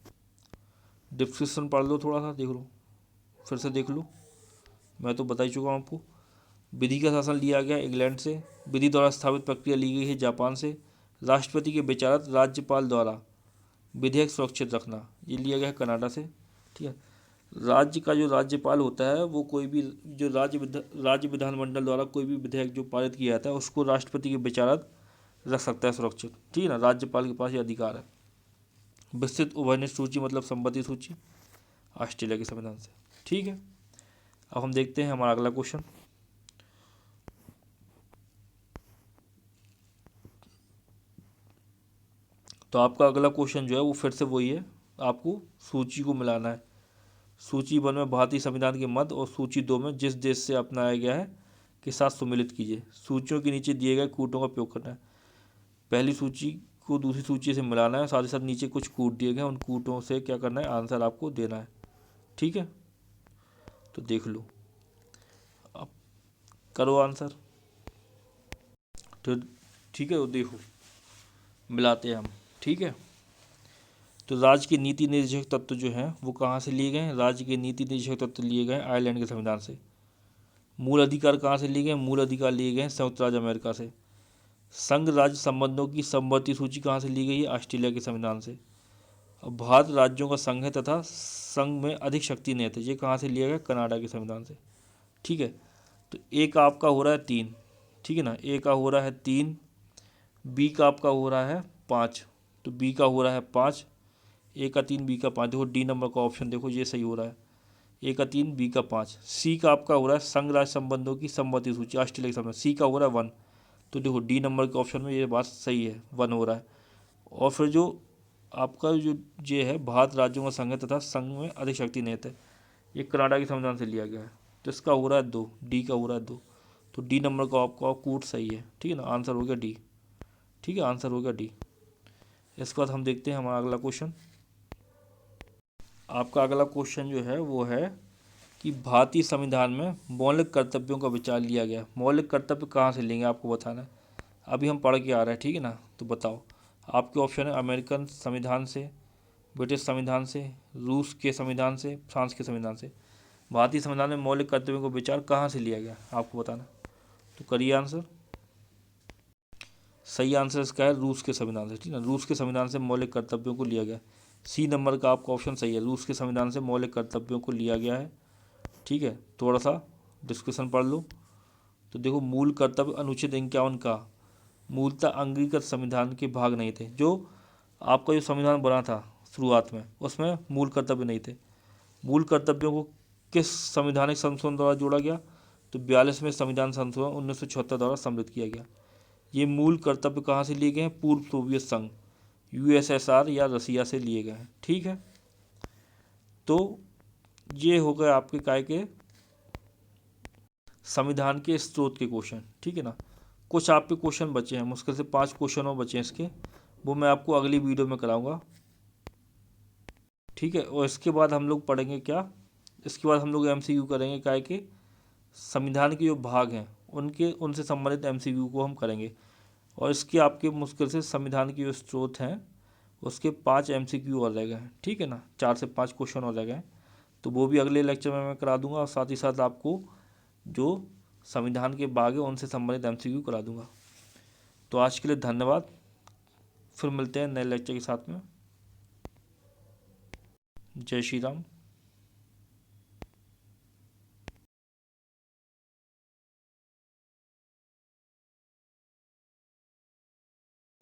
डिस्क्रिप्शन पढ़ लो थोड़ा सा, देख लो, फिर से देख लो, मैं तो बता ही चुका हूँ आपको। विधि का शासन लिया गया इंग्लैंड से। विधि द्वारा स्थापित प्रक्रिया ली गई है जापान से। राष्ट्रपति के विचारक राज्यपाल द्वारा विधेयक सुरक्षित रखना, ये लिया गया है कनाडा से, ठीक है। राज्य का जो राज्यपाल होता है वो कोई भी जो राज्य विधानमंडल द्वारा कोई भी विधेयक जो पारित किया जाता है उसको राष्ट्रपति के विचारक रख सकता है सुरक्षित, ठीक है ना। राज्यपाल के पास ये अधिकार है। विस्तृत उभयनिष्ठ सूची मतलब संबंधी सूची ऑस्ट्रेलिया के संविधान से, ठीक है। अब हम देखते हैं हमारा अगला क्वेश्चन। तो आपका अगला क्वेश्चन जो है वो फिर से वही है, आपको सूची को मिलाना है। सूची 1 में भारतीय संविधान के मद और सूची 2 में जिस देश से अपनाया गया है के साथ सम्मिलित कीजिए। सूचियों के नीचे दिए गए कूटों का उपयोग करना है। पहली सूची को दूसरी सूची से मिलाना है, साथ ही साथ नीचे कुछ कूट दिए गए, उन कूटों से क्या करना है? आंसर आपको देना है, ठीक है। तो देख लो, अब करो आंसर, तो ठीक है। वो देखो मिलाते हैं हम, ठीक है। तो राज्य के नीति निर्देशक तत्व जो हैं वो कहाँ से लिए गए हैं? राज्य के नीति निर्देशक तत्व लिए गए आयरलैंड के संविधान से। मूल अधिकार कहाँ से लिए गए? मूल अधिकार लिए गए हैं संयुक्त राज्य अमेरिका से। संघ राज्य संबंधों की समवर्ती सूची कहाँ से ली गई है? ऑस्ट्रेलिया के संविधान से। अब भारत राज्यों का संघ है तथा संघ में अधिक शक्ति नहीं है, ये कहाँ से लिया गया? कनाडा के संविधान से, ठीक है। तो ए का आपका हो रहा है 3, ठीक है ना। ए का हो रहा है 3, बी का आपका हो रहा है 5, तो बी का हो रहा है 5, ए का 3, बी का 5। देखो डी नंबर का ऑप्शन देखो ये सही हो रहा है, ए का 3, बी का 5। सी का आपका हो रहा है संघ राज्य संबंधों की संबंधी सूची ऑस्ट्रेलिया के संबंध, सी का हो रहा है 1। तो देखो डी नंबर के ऑप्शन में ये बात सही है, 1 हो रहा है। और फिर जो आपका जो ये है भारत राज्यों का संघ है तथा संघ में अधिक शक्ति निहित है, ये कनाडा के संविधान से लिया गया है। तो इसका हो रहा है 2, डी का हो रहा है 2। तो डी नंबर का आपका कूट सही है, ठीक है ना, आंसर हो गया डी। ठीक है, आंसर हो गया डी। इसके बाद हम देखते हैं हमारा अगला क्वेश्चन। आपका अगला क्वेश्चन जो है वो है कि भारतीय संविधान में मौलिक कर्तव्यों का विचार लिया गया। मौलिक कर्तव्य कहाँ से लेंगे आपको बताना है, अभी हम पढ़ के आ रहे हैं, ठीक है ना। तो बताओ, आपके ऑप्शन है अमेरिकन संविधान से, ब्रिटिश संविधान से, रूस के संविधान से, फ्रांस के संविधान से। भारतीय संविधान में मौलिक कर्तव्यों का विचार कहाँ से लिया गया आपको बताना। तो करिए आंसर। सही आंसर इसका है रूस के संविधान से, ठीक है ना। रूस के संविधान से मौलिक कर्तव्यों को लिया गया। सी नंबर का आपका ऑप्शन सही है, रूस के संविधान से मौलिक कर्तव्यों को लिया गया है। ठीक है, थोड़ा सा डिस्कशन पढ़ लो। तो देखो, मूल कर्तव्य अनुच्छेद 51 का मूलतः अंगीकृत संविधान के भाग नहीं थे। जो आपका जो संविधान बना था शुरुआत में, उसमें मूल कर्तव्य नहीं थे। मूल कर्तव्यों को किस संवैधानिक संशोधन द्वारा जोड़ा गया, तो 42वें संविधान संशोधन 1976 द्वारा सम्मिलित किया गया। ये मूल कर्तव्य कहाँ से लिए गए हैं, पूर्व सोवियत संघ यूएसएसआर या रसिया से लिए गए हैं। ठीक है, तो ये हो गए आपके काय के संविधान के स्रोत के क्वेश्चन, ठीक है ना। कुछ आपके क्वेश्चन बचे हैं, मुश्किल से 5 क्वेश्चन और बचे हैं इसके, वो मैं आपको अगली वीडियो में कराऊंगा। ठीक है, और इसके बाद हम लोग पढ़ेंगे क्या, इसके बाद हम लोग एमसीक्यू करेंगे काय के संविधान के जो भाग हैं उनसे संबंधित एमसीक्यू को हम करेंगे। और इसके आपके मुश्किल से संविधान के जो स्रोत हैं उसके 5 एमसीक्यू और रह गए हैं, ठीक है ना, 4 से 5 क्वेश्चन और रह गए हैं। तो वो भी अगले लेक्चर में मैं करा दूंगा, और साथ ही साथ आपको जो संविधान के भाग है उनसे संबंधित एमसीक्यू करा दूंगा। तो आज के लिए धन्यवाद, फिर मिलते हैं नए लेक्चर के साथ में। जय श्री राम।